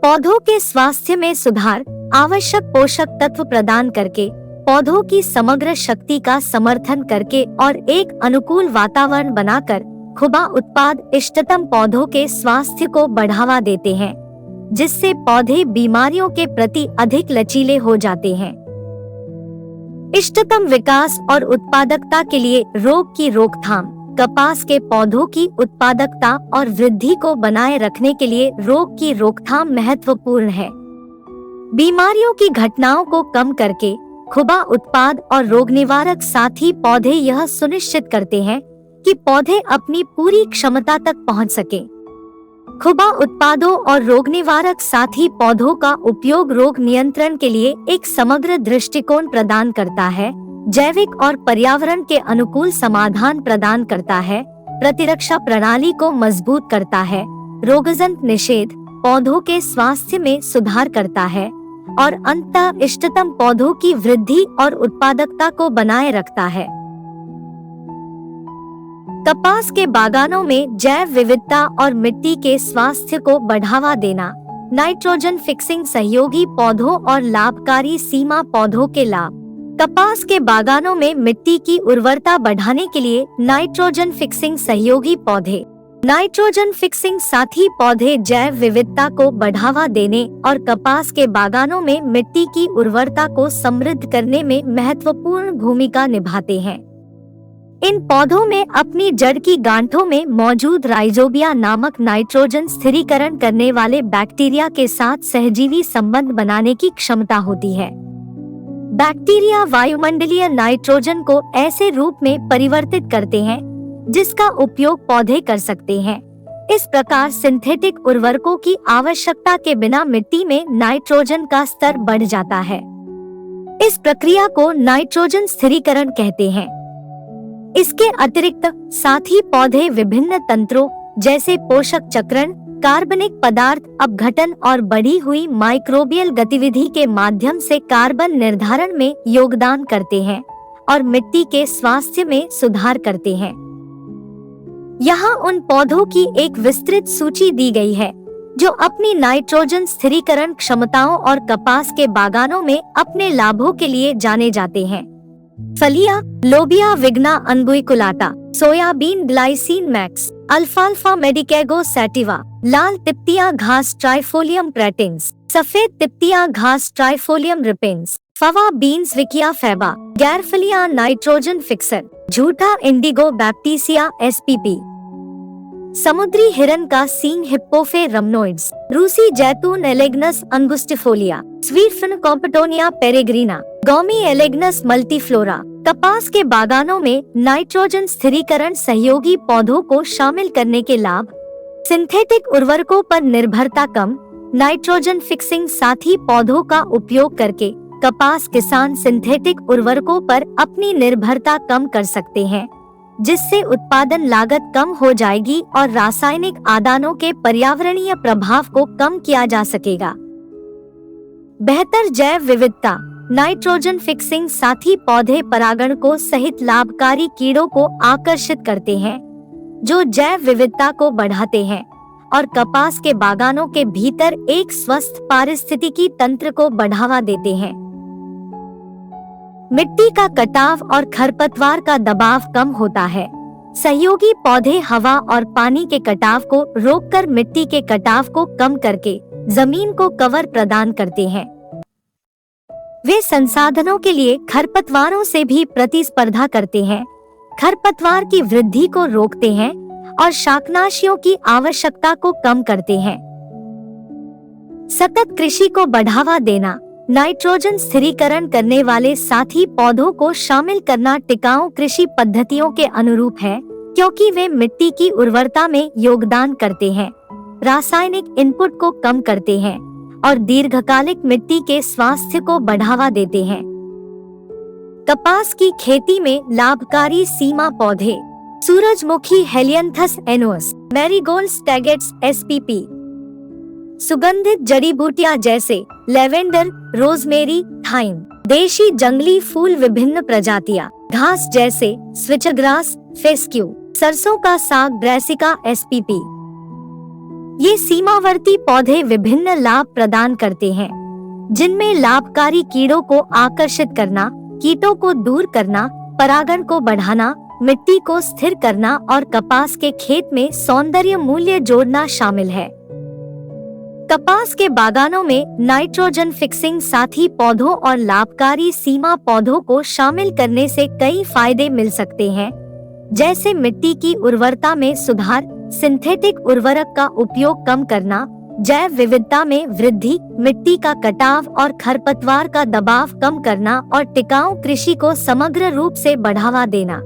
पौधों के स्वास्थ्य में सुधार आवश्यक पोषक तत्व प्रदान करके, पौधों की समग्र शक्ति का समर्थन करके और एक अनुकूल वातावरण बनाकर खुबा उत्पाद इष्टतम पौधों के स्वास्थ्य को बढ़ावा देते हैं, जिससे पौधे बीमारियों के प्रति अधिक लचीले हो जाते हैं। इष्टतम विकास और उत्पादकता के लिए रोग की रोकथाम कपास के पौधों की उत्पादकता और वृद्धि को बनाए रखने के लिए रोग की रोकथाम महत्वपूर्ण है। बीमारियों की घटनाओं को कम करके खुबा उत्पाद और रोग निवारक साथी पौधे यह सुनिश्चित करते हैं कि पौधे अपनी पूरी क्षमता तक पहुंच सके। खुबा उत्पादों और रोग निवारक साथी पौधों का उपयोग रोग नियंत्रण के लिए एक समग्र दृष्टिकोण प्रदान करता है, जैविक और पर्यावरण के अनुकूल समाधान प्रदान करता है, प्रतिरक्षा प्रणाली को मजबूत करता है, रोगजनक निषेध पौधों के स्वास्थ्य में सुधार करता है और अंततः इष्टतम पौधों की वृद्धि और उत्पादकता को बनाए रखता है। कपास के बागानों में जैव विविधता और मिट्टी के स्वास्थ्य को बढ़ावा देना। नाइट्रोजन फिक्सिंग सहयोगी पौधों और लाभकारी सीमा पौधों के लाभ। कपास के बागानों में मिट्टी की उर्वरता बढ़ाने के लिए नाइट्रोजन फिक्सिंग सहयोगी पौधे। नाइट्रोजन फिक्सिंग साथी पौधे जैव विविधता को बढ़ावा देने और कपास के बागानों में मिट्टी की उर्वरता को समृद्ध करने में महत्वपूर्ण भूमिका निभाते हैं। इन पौधों में अपनी जड़ की गांठों में मौजूद राइजोबिया नामक नाइट्रोजन स्थिरीकरण करने वाले बैक्टीरिया के साथ सहजीवी संबंध बनाने की क्षमता होती है। बैक्टीरिया वायुमंडलीय नाइट्रोजन को ऐसे रूप में परिवर्तित करते हैं जिसका उपयोग पौधे कर सकते हैं। इस प्रकार सिंथेटिक उर्वरकों की आवश्यकता के बिना मिट्टी में नाइट्रोजन का स्तर बढ़ जाता है। इस प्रक्रिया को नाइट्रोजन स्थिरीकरण कहते हैं। इसके अतिरिक्त साथी पौधे विभिन्न तंत्रों जैसे पोषक चक्रण, कार्बनिक पदार्थ अपघटन और बढ़ी हुई माइक्रोबियल गतिविधि के माध्यम से कार्बन निर्धारण में योगदान करते हैं और मिट्टी के स्वास्थ्य में सुधार करते हैं। यहाँ उन पौधों की एक विस्तृत सूची दी गई है जो अपनी नाइट्रोजन स्थिरीकरण क्षमताओं और कपास के बागानों में अपने लाभों के लिए जाने जाते हैं। फलिया, लोबिया Vigna unguiculata, soybean Glycine max, अल्फाल्फा मेडिकेगो सैटिवा, लाल तिप्तिया घास ट्राइफोलियम प्रेटिंस, सफेद तिप्तिया घास Trifolium repens, fava beans Vicia faba, गैरफलिया नाइट्रोजन फिक्सर, झूठा इंडिगो बैप्टीसिया एसपीपी, समुद्री हिरन का सींग हिप्पोफे रमनोइड्स, रूसी जैतून एलेग्नस अंगुस्टिफोलिया, स्वीटफिन कॉम्पटोनिया पेरेग्रीना, गौमी एलेग्नस मल्टीफ्लोरा। कपास के बागानों में नाइट्रोजन स्थिरीकरण सहयोगी पौधों को शामिल करने के लाभ। सिंथेटिक उर्वरकों पर निर्भरता कम। नाइट्रोजन फिक्सिंग साथी पौधों का उपयोग करके कपास किसान सिंथेटिक उर्वरकों पर अपनी निर्भरता कम कर सकते हैं, जिससे उत्पादन लागत कम हो जाएगी और रासायनिक आदानों के पर्यावरणीय प्रभाव को कम किया जा सकेगा। बेहतर जैव विविधता। नाइट्रोजन फिक्सिंग साथी पौधे परागण को सहित लाभकारी कीड़ों को आकर्षित करते हैं, जो जैव विविधता को बढ़ाते हैं और कपास के बागानों के भीतर एक स्वस्थ पारिस्थितिकी तंत्र को बढ़ावा देते हैं। मिट्टी का कटाव और खरपतवार का दबाव कम होता है। सहयोगी पौधे हवा और पानी के कटाव को रोककर मिट्टी के कटाव को कम करके जमीन को कवर प्रदान करते हैं। वे संसाधनों के लिए खरपतवारों से भी प्रतिस्पर्धा करते हैं, खरपतवार की वृद्धि को रोकते हैं और शाकनाशियों की आवश्यकता को कम करते हैं। सतत कृषि को बढ़ावा देना। नाइट्रोजन स्थिरीकरण करने वाले साथी पौधों को शामिल करना टिकाऊ कृषि पद्धतियों के अनुरूप है, क्योंकि वे मिट्टी की उर्वरता में योगदान करते हैं, रासायनिक इनपुट को कम करते हैं और दीर्घकालिक मिट्टी के स्वास्थ्य को बढ़ावा देते हैं। कपास की खेती में लाभकारी सीमा पौधे। सूरजमुखी हेलियंथस एनुअस, मैरीगोल्ड स्टैगेट्स एसपीपी। सुगंधित जड़ी बूटियां जैसे लेवेंडर, रोजमेरी, थाइम। देशी जंगली फूल विभिन्न प्रजातियां। घास जैसे स्विचग्रास, फेस्क्यू। सरसों का साग ब्रैसिका एसपीपी। ये सीमावर्ती पौधे विभिन्न लाभ प्रदान करते हैं, जिनमें लाभकारी कीड़ों को आकर्षित करना, कीटों को दूर करना, परागण को बढ़ाना, मिट्टी को स्थिर करना और कपास के खेत में सौंदर्य मूल्य जोड़ना शामिल है। कपास के बागानों में नाइट्रोजन फिक्सिंग साथी पौधों और लाभकारी सीमा पौधों को शामिल करने से कई फायदे मिल सकते हैं, जैसे मिट्टी की उर्वरता में सुधार, सिंथेटिक उर्वरक का उपयोग कम करना, जैव विविधता में वृद्धि, मिट्टी का कटाव और खरपतवार का दबाव कम करना और टिकाऊ कृषि को समग्र रूप से बढ़ावा देना।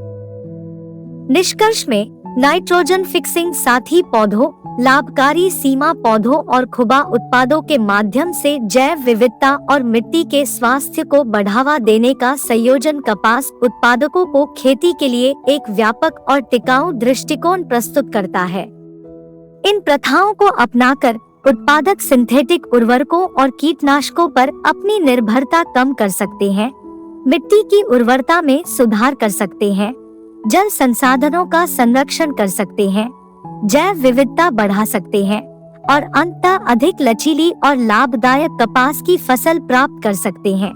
निष्कर्ष में नाइट्रोजन फिक्सिंग साथी पौधों, लाभकारी सीमा पौधों और खुबा उत्पादों के माध्यम से जैव विविधता और मिट्टी के स्वास्थ्य को बढ़ावा देने का संयोजन कपास उत्पादकों को खेती के लिए एक व्यापक और टिकाऊ दृष्टिकोण प्रस्तुत करता है। इन प्रथाओं को अपनाकर उत्पादक सिंथेटिक उर्वरकों और कीटनाशकों पर अपनी निर्भरता कम कर सकते हैं, मिट्टी की उर्वरता में सुधार कर सकते हैं, जल संसाधनों का संरक्षण कर सकते हैं, जैव विविधता बढ़ा सकते हैं और अंततः अधिक लचीली और लाभदायक कपास की फसल प्राप्त कर सकते हैं।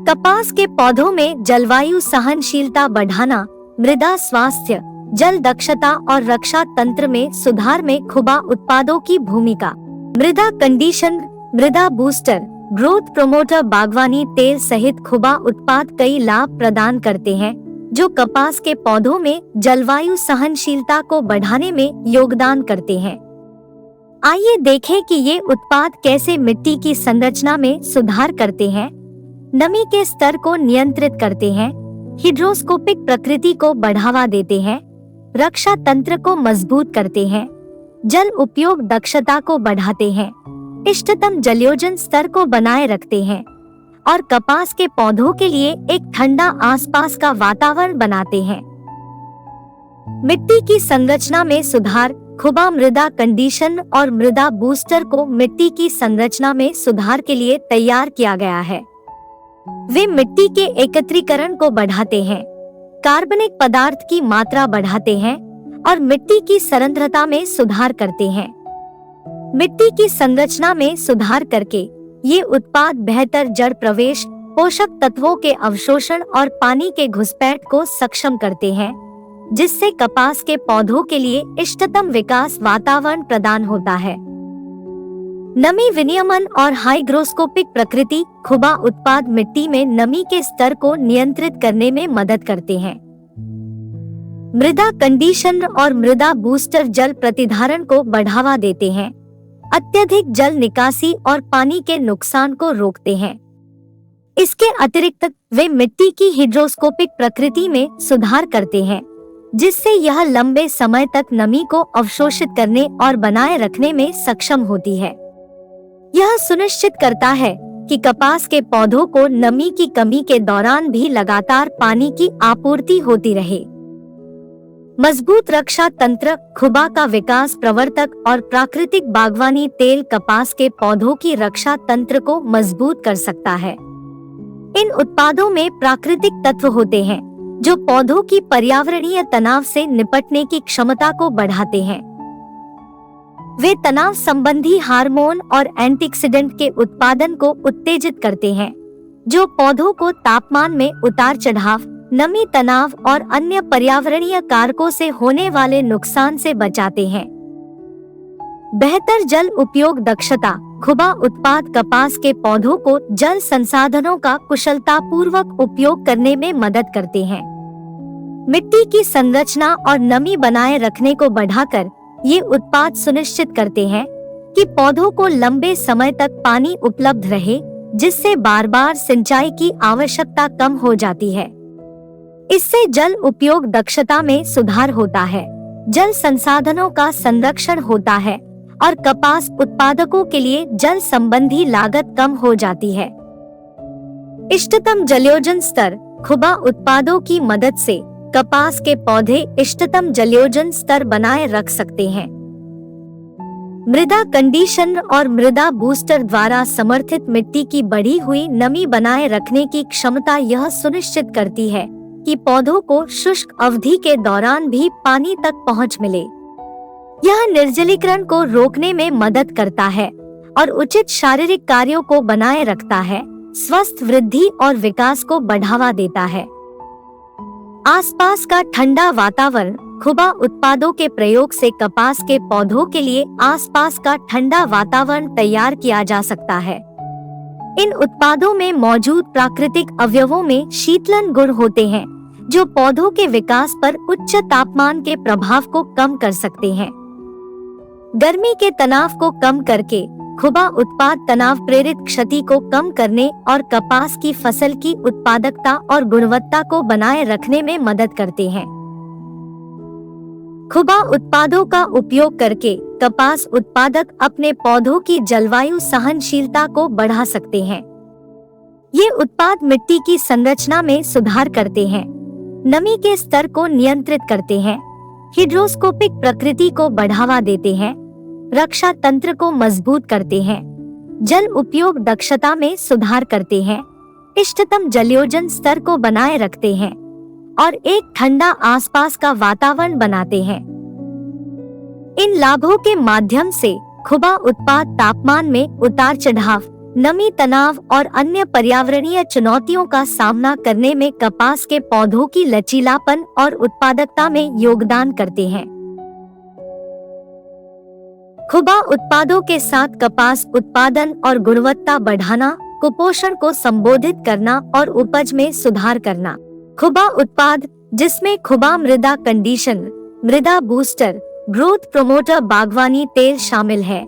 कपास के पौधों में जलवायु सहनशीलता बढ़ाना, मृदा स्वास्थ्य, जल दक्षता और रक्षा तंत्र में सुधार में खुबा उत्पादों की भूमिका। मृदा कंडीशन, मृदा बूस्टर, ग्रोथ प्रोमोटर, बागवानी तेल सहित खुबा उत्पाद कई लाभ प्रदान करते हैं जो कपास के पौधों में जलवायु सहनशीलता को बढ़ाने में योगदान करते हैं। आइए देखें कि ये उत्पाद कैसे मिट्टी की संरचना में सुधार करते हैं, नमी के स्तर को नियंत्रित करते हैं, हिड्रोस्कोपिक प्रकृति को बढ़ावा देते हैं, रक्षा तंत्र को मजबूत करते हैं, जल उपयोग दक्षता को बढ़ाते हैं, इष्टतम जलयोजन स्तर को बनाए रखते हैं और कपास के पौधों के लिए एक ठंडा आसपास का वातावरण बनाते हैं। मिट्टी की संरचना में सुधार, खुबा मृदा कंडीशन और मृदा बूस्टर को मिट्टी की संरचना में सुधार के लिए तैयार किया गया है। वे मिट्टी के एकत्रीकरण को बढ़ाते हैं, कार्बनिक पदार्थ की मात्रा बढ़ाते हैं और मिट्टी की सांद्रता में सुधार करते हैं। मिट्टी की संरचना में सुधार करके ये उत्पाद बेहतर जड़ प्रवेश, पोषक तत्वों के अवशोषण और पानी के घुसपैठ को सक्षम करते हैं, जिससे कपास के पौधों के लिए इष्टतम विकास वातावरण प्रदान होता है। नमी विनियमन और हाइग्रोस्कोपिक प्रकृति, खुबा उत्पाद मिट्टी में नमी के स्तर को नियंत्रित करने में मदद करते हैं। मृदा कंडीशन और मृदा बूस्टर जल प्रतिधारण को बढ़ावा देते हैं, अत्यधिक जल निकासी और पानी के नुकसान को रोकते हैं। इसके अतिरिक्त वे मिट्टी की हिड्रोस्कोपिक प्रकृति में सुधार करते हैं, जिससे यह लंबे समय तक नमी को अवशोषित करने और बनाए रखने में सक्षम होती है। यह सुनिश्चित करता है कि कपास के पौधों को नमी की कमी के दौरान भी लगातार पानी की आपूर्ति होती रहे। मजबूत रक्षा तंत्र, खुबा का विकास प्रवर्तक और प्राकृतिक बागवानी तेल कपास के पौधों की रक्षा तंत्र को मजबूत कर सकता है। इन उत्पादों में प्राकृतिक तत्व होते हैं जो पौधों की पर्यावरणीय तनाव से निपटने की क्षमता को बढ़ाते हैं। वे तनाव संबंधी हार्मोन और एंटीऑक्सीडेंट के उत्पादन को उत्तेजित करते हैं, जो पौधों को तापमान में उतार चढ़ाव, नमी, तनाव और अन्य पर्यावरणीय कारकों से होने वाले नुकसान से बचाते हैं। बेहतर जल उपयोग दक्षता, खुबा उत्पाद कपास के पौधों को जल संसाधनों का कुशलतापूर्वक उपयोग करने में मदद करते हैं। मिट्टी की संरचना और नमी बनाए रखने को बढ़ाकर ये उत्पाद सुनिश्चित करते हैं कि पौधों को लंबे समय तक पानी उपलब्ध रहे, जिससे बार बार सिंचाई की आवश्यकता कम हो जाती है। इससे जल उपयोग दक्षता में सुधार होता है, जल संसाधनों का संरक्षण होता है और कपास उत्पादकों के लिए जल संबंधी लागत कम हो जाती है। इष्टतम जलयोजन स्तर, खुबा उत्पादों की मदद से कपास के पौधे इष्टतम जलयोजन स्तर बनाए रख सकते हैं। मृदा कंडीशन और मृदा बूस्टर द्वारा समर्थित मिट्टी की बढ़ी हुई नमी बनाए रखने की क्षमता यह सुनिश्चित करती है कि पौधों को शुष्क अवधि के दौरान भी पानी तक पहुंच मिले। यह निर्जलीकरण को रोकने में मदद करता है और उचित शारीरिक कार्यों को बनाए रखता है, स्वस्थ वृद्धि और विकास को बढ़ावा देता है। आसपास का ठंडा वातावरण, खुबा उत्पादों के प्रयोग से कपास के पौधों के लिए आसपास का ठंडा वातावरण तैयार किया जा सकता है। इन उत्पादों में मौजूद प्राकृतिक अवयवों में शीतलन गुण होते हैं, जो पौधों के विकास पर उच्च तापमान के प्रभाव को कम कर सकते हैं। गर्मी के तनाव को कम करके खुबा उत्पाद तनाव प्रेरित क्षति को कम करने और कपास की फसल की उत्पादकता और गुणवत्ता को बनाए रखने में मदद करते हैं। खुबा उत्पादों का उपयोग करके कपास उत्पादक अपने पौधों की जलवायु सहनशीलता को बढ़ा सकते हैं। ये उत्पाद मिट्टी की संरचना में सुधार करते हैं, नमी के स्तर को नियंत्रित करते हैं, हिड्रोस्कोपिक प्रकृति को बढ़ावा देते हैं, रक्षा तंत्र को मजबूत करते हैं, जल उपयोग दक्षता में सुधार करते हैं, इष्टतम जलयोजन स्तर को बनाए रखते हैं और एक ठंडा आसपास का वातावरण बनाते हैं। इन लाभों के माध्यम से खुबा उत्पाद तापमान में उतार चढ़ाव, नमी, तनाव और अन्य पर्यावरणीय चुनौतियों का सामना करने में कपास के पौधों की लचीलापन और उत्पादकता में योगदान करते हैं। खुबा उत्पादों के साथ कपास उत्पादन और गुणवत्ता बढ़ाना, कुपोषण को संबोधित करना और उपज में सुधार करना। खुबा उत्पाद, जिसमें खुबा मृदा कंडीशन, मृदा बूस्टर, ग्रोथ प्रोमोटर, बागवानी तेल शामिल है,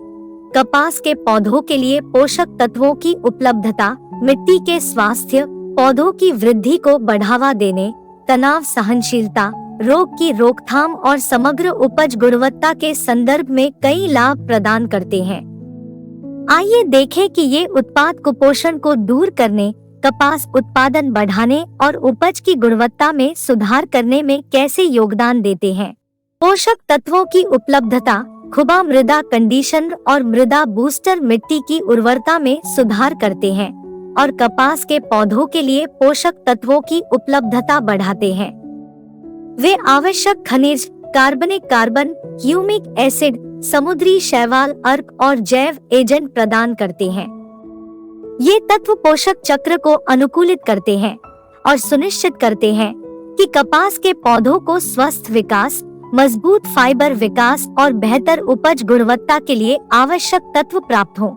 कपास के पौधों के लिए पोषक तत्वों की उपलब्धता, मिट्टी के स्वास्थ्य, पौधों की वृद्धि को बढ़ावा देने, तनाव सहनशीलता, रोग की रोकथाम और समग्र उपज गुणवत्ता के संदर्भ में कई लाभ प्रदान करते हैं। आइए देखें कि ये उत्पाद कुपोषण को दूर करने, कपास उत्पादन बढ़ाने और उपज की गुणवत्ता में सुधार करने में कैसे योगदान देते हैं। पोषक तत्वों की उपलब्धता। खुबा मृदा कंडीशनर और मृदा बूस्टर मिट्टी की उर्वरता में सुधार करते हैं और कपास के पौधों के लिए पोषक तत्वों की उपलब्धता बढ़ाते हैं। वे आवश्यक खनिज, कार्बनिक कार्बन, ह्यूमिक एसिड, समुद्री शैवाल, अर्क और जैव एजेंट प्रदान करते हैं। ये तत्व पोषक चक्र को अनुकूलित करते हैं और सुनिश्चित करते हैं कि कपास के पौधों को स्वस्थ विकास, मजबूत फाइबर विकास और बेहतर उपज गुणवत्ता के लिए आवश्यक तत्व प्राप्त हों।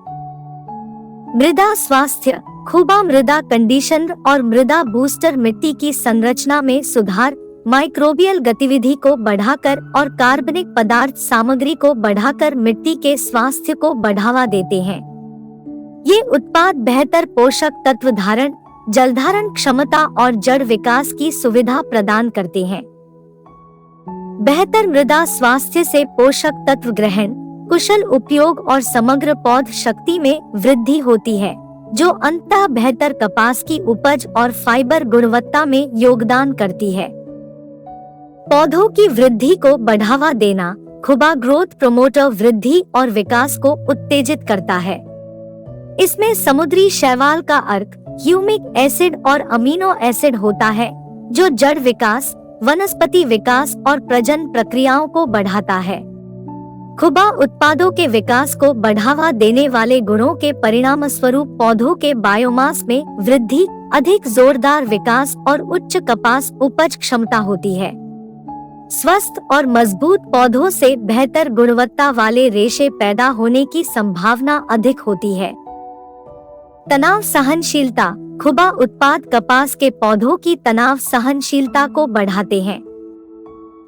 मृदा स्वास्थ्य। खुबा मृदा कंडीशनर और मृदा बूस्टर मिट्टी की संरचना में सुधार, माइक्रोबियल गतिविधि को बढ़ाकर और कार्बनिक पदार्थ सामग्री को बढ़ाकर मिट्टी के स्वास्थ्य को बढ़ावा देते हैं। ये उत्पाद बेहतर पोषक तत्व धारण, जलधारण क्षमता और जड़ विकास की सुविधा प्रदान करते हैं। बेहतर मृदा स्वास्थ्य से पोषक तत्व ग्रहण, कुशल उपयोग और समग्र पौध शक्ति में वृद्धि होती है, जो अंततः बेहतर कपास की उपज और फाइबर गुणवत्ता में योगदान करती है। पौधों की वृद्धि को बढ़ावा देना। खुबा ग्रोथ प्रोमोटर वृद्धि और विकास को उत्तेजित करता है। इसमें समुद्री शैवाल का अर्क, ह्यूमिक एसिड और अमीनो एसिड होता है, जो जड़ विकास, वनस्पति विकास और प्रजनन प्रक्रियाओं को बढ़ाता है। खुबा उत्पादों के विकास को बढ़ावा देने वाले गुणों के परिणामस्वरूप पौधों के बायोमास में वृद्धि, अधिक जोरदार विकास और उच्च कपास उपज क्षमता होती है। स्वस्थ और मजबूत पौधों से बेहतर गुणवत्ता वाले रेशे पैदा होने की संभावना अधिक होती है। तनाव सहनशीलता। खुबा उत्पाद कपास के पौधों की तनाव सहनशीलता को बढ़ाते हैं।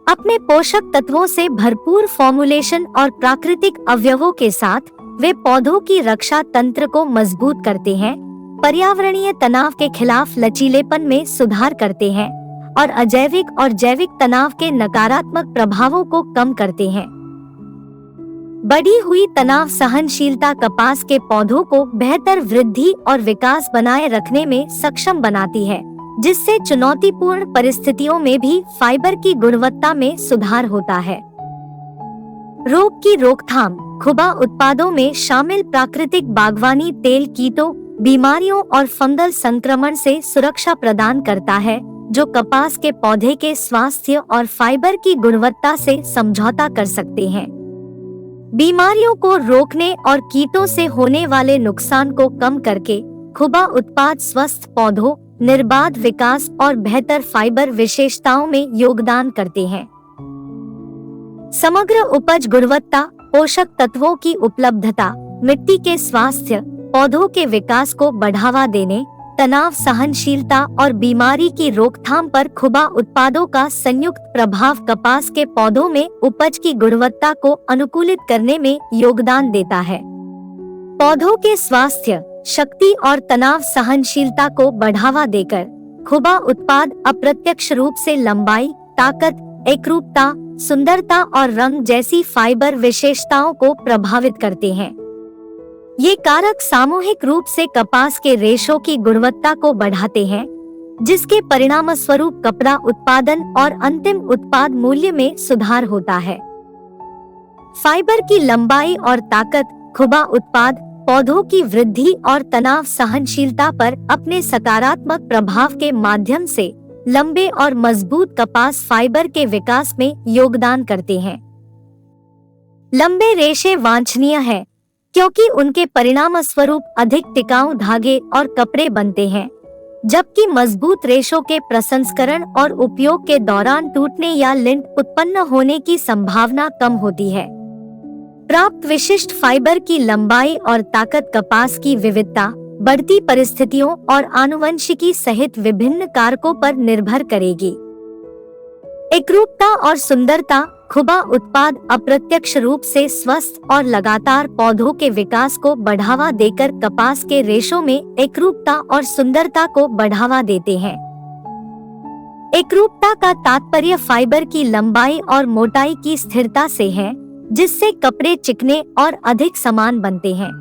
अपने पोषक तत्वों से भरपूर फॉर्मुलेशन और प्राकृतिक अवयवों के साथ वे पौधों की रक्षा तंत्र को मजबूत करते हैं, पर्यावरणीय तनाव के खिलाफ लचीलेपन में सुधार करते हैं और अजैविक और जैविक तनाव के नकारात्मक प्रभावों को कम करते हैं। बढ़ी हुई तनाव सहनशीलता कपास के पौधों को बेहतर वृद्धि और विकास बनाए रखने में सक्षम बनाती है, जिससे चुनौतीपूर्ण परिस्थितियों में भी फाइबर की गुणवत्ता में सुधार होता है। रोग की रोकथाम। खुबा उत्पादों में शामिल प्राकृतिक बागवानी तेल कीटों, बीमारियों और फंगल संक्रमण से सुरक्षा प्रदान करता है, जो कपास के पौधे के स्वास्थ्य और फाइबर की गुणवत्ता से समझौता कर सकते हैं। बीमारियों को रोकने और कीटों से होने वाले नुकसान को कम करके खुबा उत्पाद स्वस्थ पौधों, निर्बाध विकास और बेहतर फाइबर विशेषताओं में योगदान करते हैं। समग्र उपज गुणवत्ता, पोषक तत्वों की उपलब्धता, मिट्टी के स्वास्थ्य, पौधों के विकास को बढ़ावा देने, तनाव सहनशीलता और बीमारी की रोकथाम पर खुबा उत्पादों का संयुक्त प्रभाव कपास के पौधों में उपज की गुणवत्ता को अनुकूलित करने में योगदान देता है। पौधों के स्वास्थ्य, शक्ति और तनाव सहनशीलता को बढ़ावा देकर खुबा उत्पाद अप्रत्यक्ष रूप से लंबाई, ताकत, एकरूपता, सुंदरता और रंग जैसी फाइबर विशेषताओं को प्रभावित करते हैं। ये कारक सामूहिक रूप से कपास के रेशों की गुणवत्ता को बढ़ाते हैं, जिसके परिणामस्वरूप कपड़ा उत्पादन और अंतिम उत्पाद मूल्य में सुधार होता है। फाइबर की लंबाई और ताकत खुबा उत्पाद पौधों की वृद्धि और तनाव सहनशीलता पर अपने सकारात्मक प्रभाव के माध्यम से लंबे और मजबूत कपास फाइबर के विकास में योगदान करते हैं। लंबे रेशे वांछनीय है क्योंकि उनके परिणामस्वरूप अधिक टिकाऊ धागे और कपड़े बनते हैं, जबकि मजबूत रेशों के प्रसंस्करण और उपयोग के दौरान टूटने या लिंट उत्पन्न होने की संभावना कम होती है। प्राप्त विशिष्ट फाइबर की लंबाई और ताकत कपास की विविधता, बढ़ती परिस्थितियों और आनुवंशिकी सहित विभिन्न कारकों पर निर्भर करेगी। एकरूपता और सुंदरता खुबा उत्पाद अप्रत्यक्ष रूप से स्वस्थ और लगातार पौधों के विकास को बढ़ावा देकर कपास के रेशों में एकरूपता और सुंदरता को बढ़ावा देते हैं। एकरूपता का तात्पर्य फाइबर की लंबाई और मोटाई की स्थिरता से है, जिससे कपड़े चिकने और अधिक समान बनते हैं।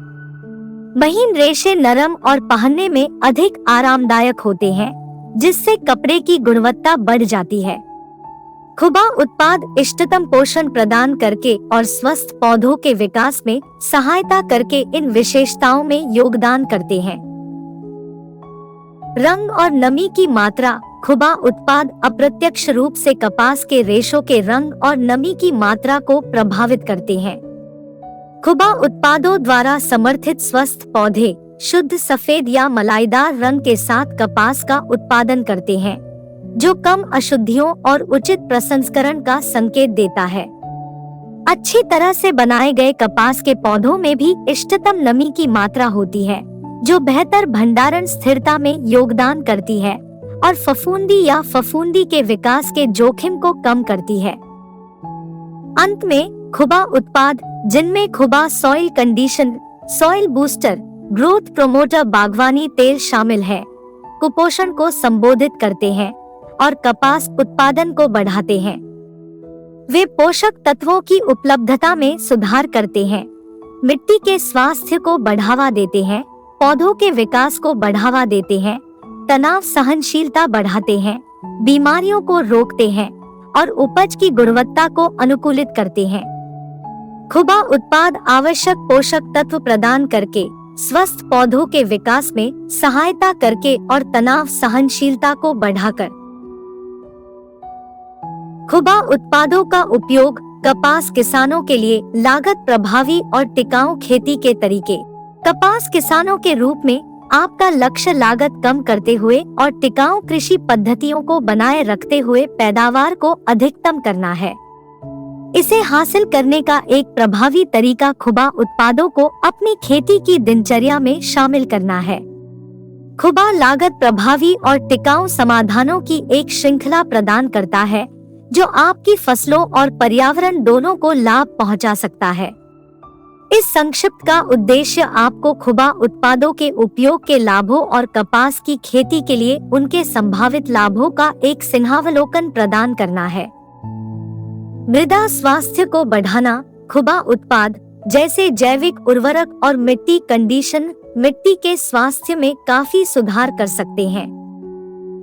महीन रेशे नरम और पहनने में अधिक आरामदायक होते हैं, जिससे कपड़े की गुणवत्ता बढ़ जाती है। खुबा उत्पाद इष्टतम पोषण प्रदान करके और स्वस्थ पौधों के विकास में सहायता करके इन विशेषताओं में योगदान करते हैं। रंग और नमी की मात्रा खुबा उत्पाद अप्रत्यक्ष रूप से कपास के रेशों के रंग और नमी की मात्रा को प्रभावित करते हैं। खुबा उत्पादों द्वारा समर्थित स्वस्थ पौधे शुद्ध सफेद या मलाईदार रंग के साथ कपास का उत्पादन करते हैं, जो कम अशुद्धियों और उचित प्रसंस्करण का संकेत देता है। अच्छी तरह से बनाए गए कपास के पौधों में भी इष्टतम नमी की मात्रा होती है, जो बेहतर भंडारण स्थिरता में योगदान करती है और फफूंदी या फफूंदी के विकास के जोखिम को कम करती है। अंत में खुबा उत्पाद, जिनमें खुबा soil condition, soil booster, growth promoter, बागवानी तेल शामिल है, कुपोषण को संबोधित करते हैं और कपास उत्पादन को बढ़ाते हैं। वे पोषक तत्वों की उपलब्धता में सुधार करते हैं, मिट्टी के स्वास्थ्य को बढ़ावा देते हैं, पौधों के विकास को बढ़ावा देते हैं, तनाव सहनशीलता बढ़ाते हैं, बीमारियों को रोकते हैं और उपज की गुणवत्ता को अनुकूलित करते हैं। खुबा उत्पाद आवश्यक पोषक तत्व प्रदान करके स्वस्थ पौधों के विकास में सहायता करके और तनाव सहनशीलता को बढ़ाकर। खुबा उत्पादों का उपयोग कपास किसानों के लिए लागत प्रभावी और टिकाऊ खेती के तरीके। कपास किसानों के रूप में आपका लक्ष्य लागत कम करते हुए और टिकाऊ कृषि पद्धतियों को बनाए रखते हुए पैदावार को अधिकतम करना है। इसे हासिल करने का एक प्रभावी तरीका खुबा उत्पादों को अपनी खेती की दिनचर्या में शामिल करना है। खुबा लागत प्रभावी और टिकाऊ समाधानों की एक श्रृंखला प्रदान करता है, जो आपकी फसलों और पर्यावरण दोनों को लाभ पहुंचा सकता है। इस संक्षिप्त का उद्देश्य आपको खुबा उत्पादों के उपयोग के लाभों और कपास की खेती के लिए उनके संभावित लाभों का एक सिंहावलोकन प्रदान करना है। मृदा स्वास्थ्य को बढ़ाना। खुबा उत्पाद जैसे जैविक उर्वरक और मिट्टी कंडीशन मिट्टी के स्वास्थ्य में काफी सुधार कर सकते हैं।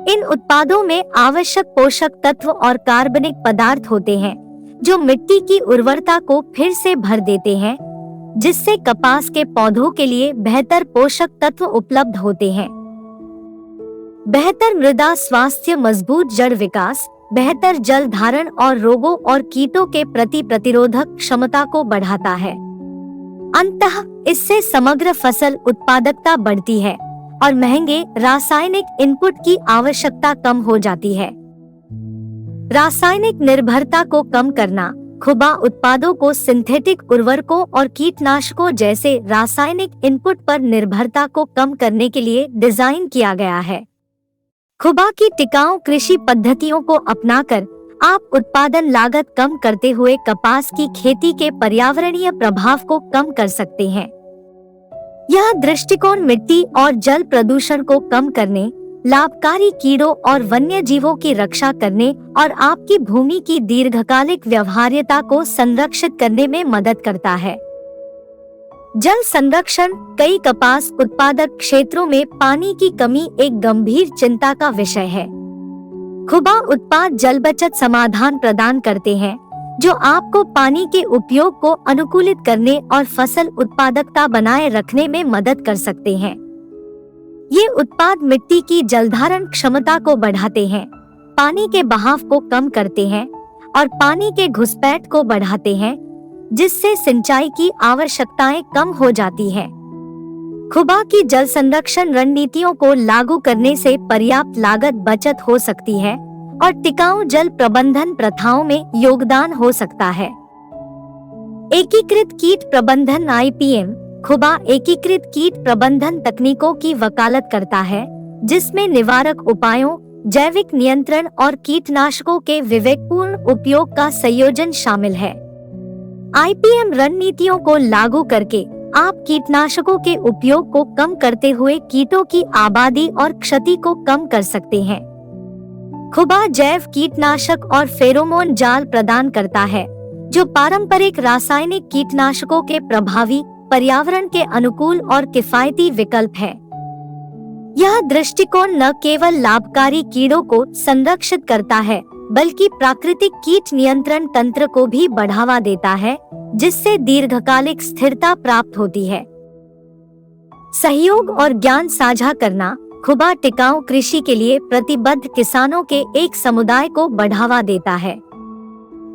इन उत्पादों में आवश्यक पोषक तत्व और कार्बनिक पदार्थ होते हैं, जो मिट्टी की उर्वरता को फिर से भर देते हैं, जिससे कपास के पौधों के लिए बेहतर पोषक तत्व उपलब्ध होते हैं। बेहतर मृदा स्वास्थ्य मजबूत जड़ विकास, बेहतर जल धारण और रोगों और कीटों के प्रति प्रतिरोधक क्षमता को बढ़ाता है। अंततः इससे समग्र फसल उत्पादकता बढ़ती है और महंगे रासायनिक इनपुट की आवश्यकता कम हो जाती है। रासायनिक निर्भरता को कम करना। खुबा उत्पादों को सिंथेटिक उर्वरकों और कीटनाशकों जैसे रासायनिक इनपुट पर निर्भरता को कम करने के लिए डिजाइन किया गया है। खुबा की टिकाऊ कृषि पद्धतियों को अपनाकर आप उत्पादन लागत कम करते हुए कपास की खेती के पर्यावरणीय प्रभाव को कम कर सकते हैं। यह दृष्टिकोण मिट्टी और जल प्रदूषण को कम करने, लाभकारी कीड़ों और वन्य जीवों की रक्षा करने और आपकी भूमि की दीर्घकालिक व्यवहार्यता को संरक्षित करने में मदद करता है। जल संरक्षण। कई कपास उत्पादक क्षेत्रों में पानी की कमी एक गंभीर चिंता का विषय है। खुबा उत्पाद जल बचत समाधान प्रदान करते हैं जो आपको पानी के उपयोग को अनुकूलित करने और फसल उत्पादकता बनाए रखने में मदद कर सकते हैं। ये उत्पाद मिट्टी की जलधारण क्षमता को बढ़ाते हैं, पानी के बहाव को कम करते हैं और पानी के घुसपैठ को बढ़ाते हैं, जिससे सिंचाई की आवश्यकताएं कम हो जाती हैं। खुबा की जल संरक्षण रणनीतियों को लागू करने से पर्याप्त लागत बचत हो सकती है और टिकाऊ जल प्रबंधन प्रथाओं में योगदान हो सकता है। एकीकृत कीट प्रबंधन IPM खुबा एकीकृत कीट प्रबंधन तकनीकों की वकालत करता है, जिसमें निवारक उपायों, जैविक नियंत्रण और कीटनाशकों के विवेकपूर्ण उपयोग का संयोजन शामिल है। IPM रणनीतियों को लागू करके आप कीटनाशकों के उपयोग को कम करते हुए कीटों की आबादी और क्षति को कम कर सकते हैं। खुबा जैव कीटनाशक और फेरोमोन जाल प्रदान करता है, जो पारंपरिक रासायनिक कीटनाशकों के प्रभावी, पर्यावरण के अनुकूल और किफायती विकल्प है। यह दृष्टिकोण न केवल लाभकारी कीड़ों को संरक्षित करता है, बल्कि प्राकृतिक कीट नियंत्रण तंत्र को भी बढ़ावा देता है, जिससे दीर्घकालिक स्थिरता प्राप्त होती है। सहयोग और ज्ञान साझा करना। खुबा टिकाऊ कृषि के लिए प्रतिबद्ध किसानों के एक समुदाय को बढ़ावा देता है।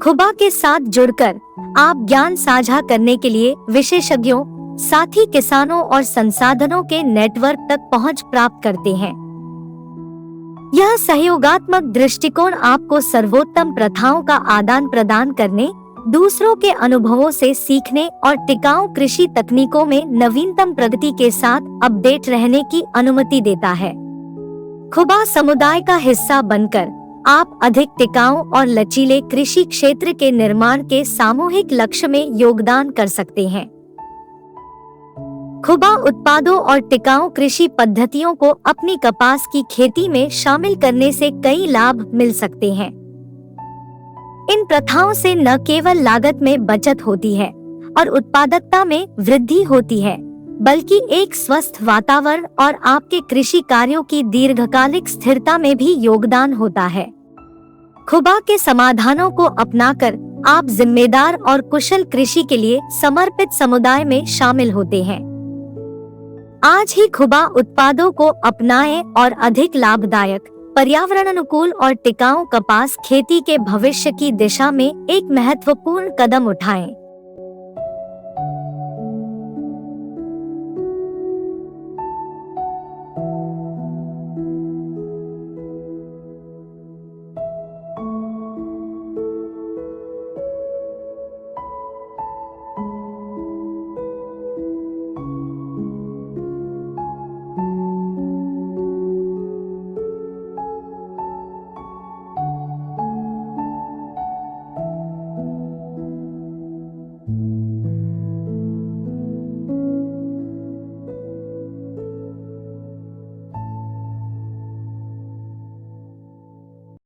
खुबा के साथ जुड़कर आप ज्ञान साझा करने के लिए विशेषज्ञों, साथी किसानों और संसाधनों के नेटवर्क तक पहुंच प्राप्त करते हैं। यह सहयोगात्मक दृष्टिकोण आपको सर्वोत्तम प्रथाओं का आदान प्रदान करने, दूसरों के अनुभवों से सीखने और टिकाऊ कृषि तकनीकों में नवीनतम प्रगति के साथ अपडेट रहने की अनुमति देता है। खुबा समुदाय का हिस्सा बनकर आप अधिक टिकाऊ और लचीले कृषि क्षेत्र के निर्माण के सामूहिक लक्ष्य में योगदान कर सकते हैं। खुबा उत्पादों और टिकाऊ कृषि पद्धतियों को अपनी कपास की खेती में शामिल करने से कई लाभ मिल सकते हैं। इन प्रथाओं से न केवल लागत में बचत होती है और उत्पादकता में वृद्धि होती है, बल्कि एक स्वस्थ वातावरण और आपके कृषि कार्यों की दीर्घकालिक स्थिरता में भी योगदान होता है। खुबा के समाधानों को अपनाकर आप जिम्मेदार और कुशल कृषि के लिए समर्पित समुदाय में शामिल होते हैं। आज ही खुबा उत्पादों को अपनाएं और अधिक लाभदायक, पर्यावरण अनुकूल और टिकाऊ कपास खेती के भविष्य की दिशा में एक महत्वपूर्ण कदम उठाएं।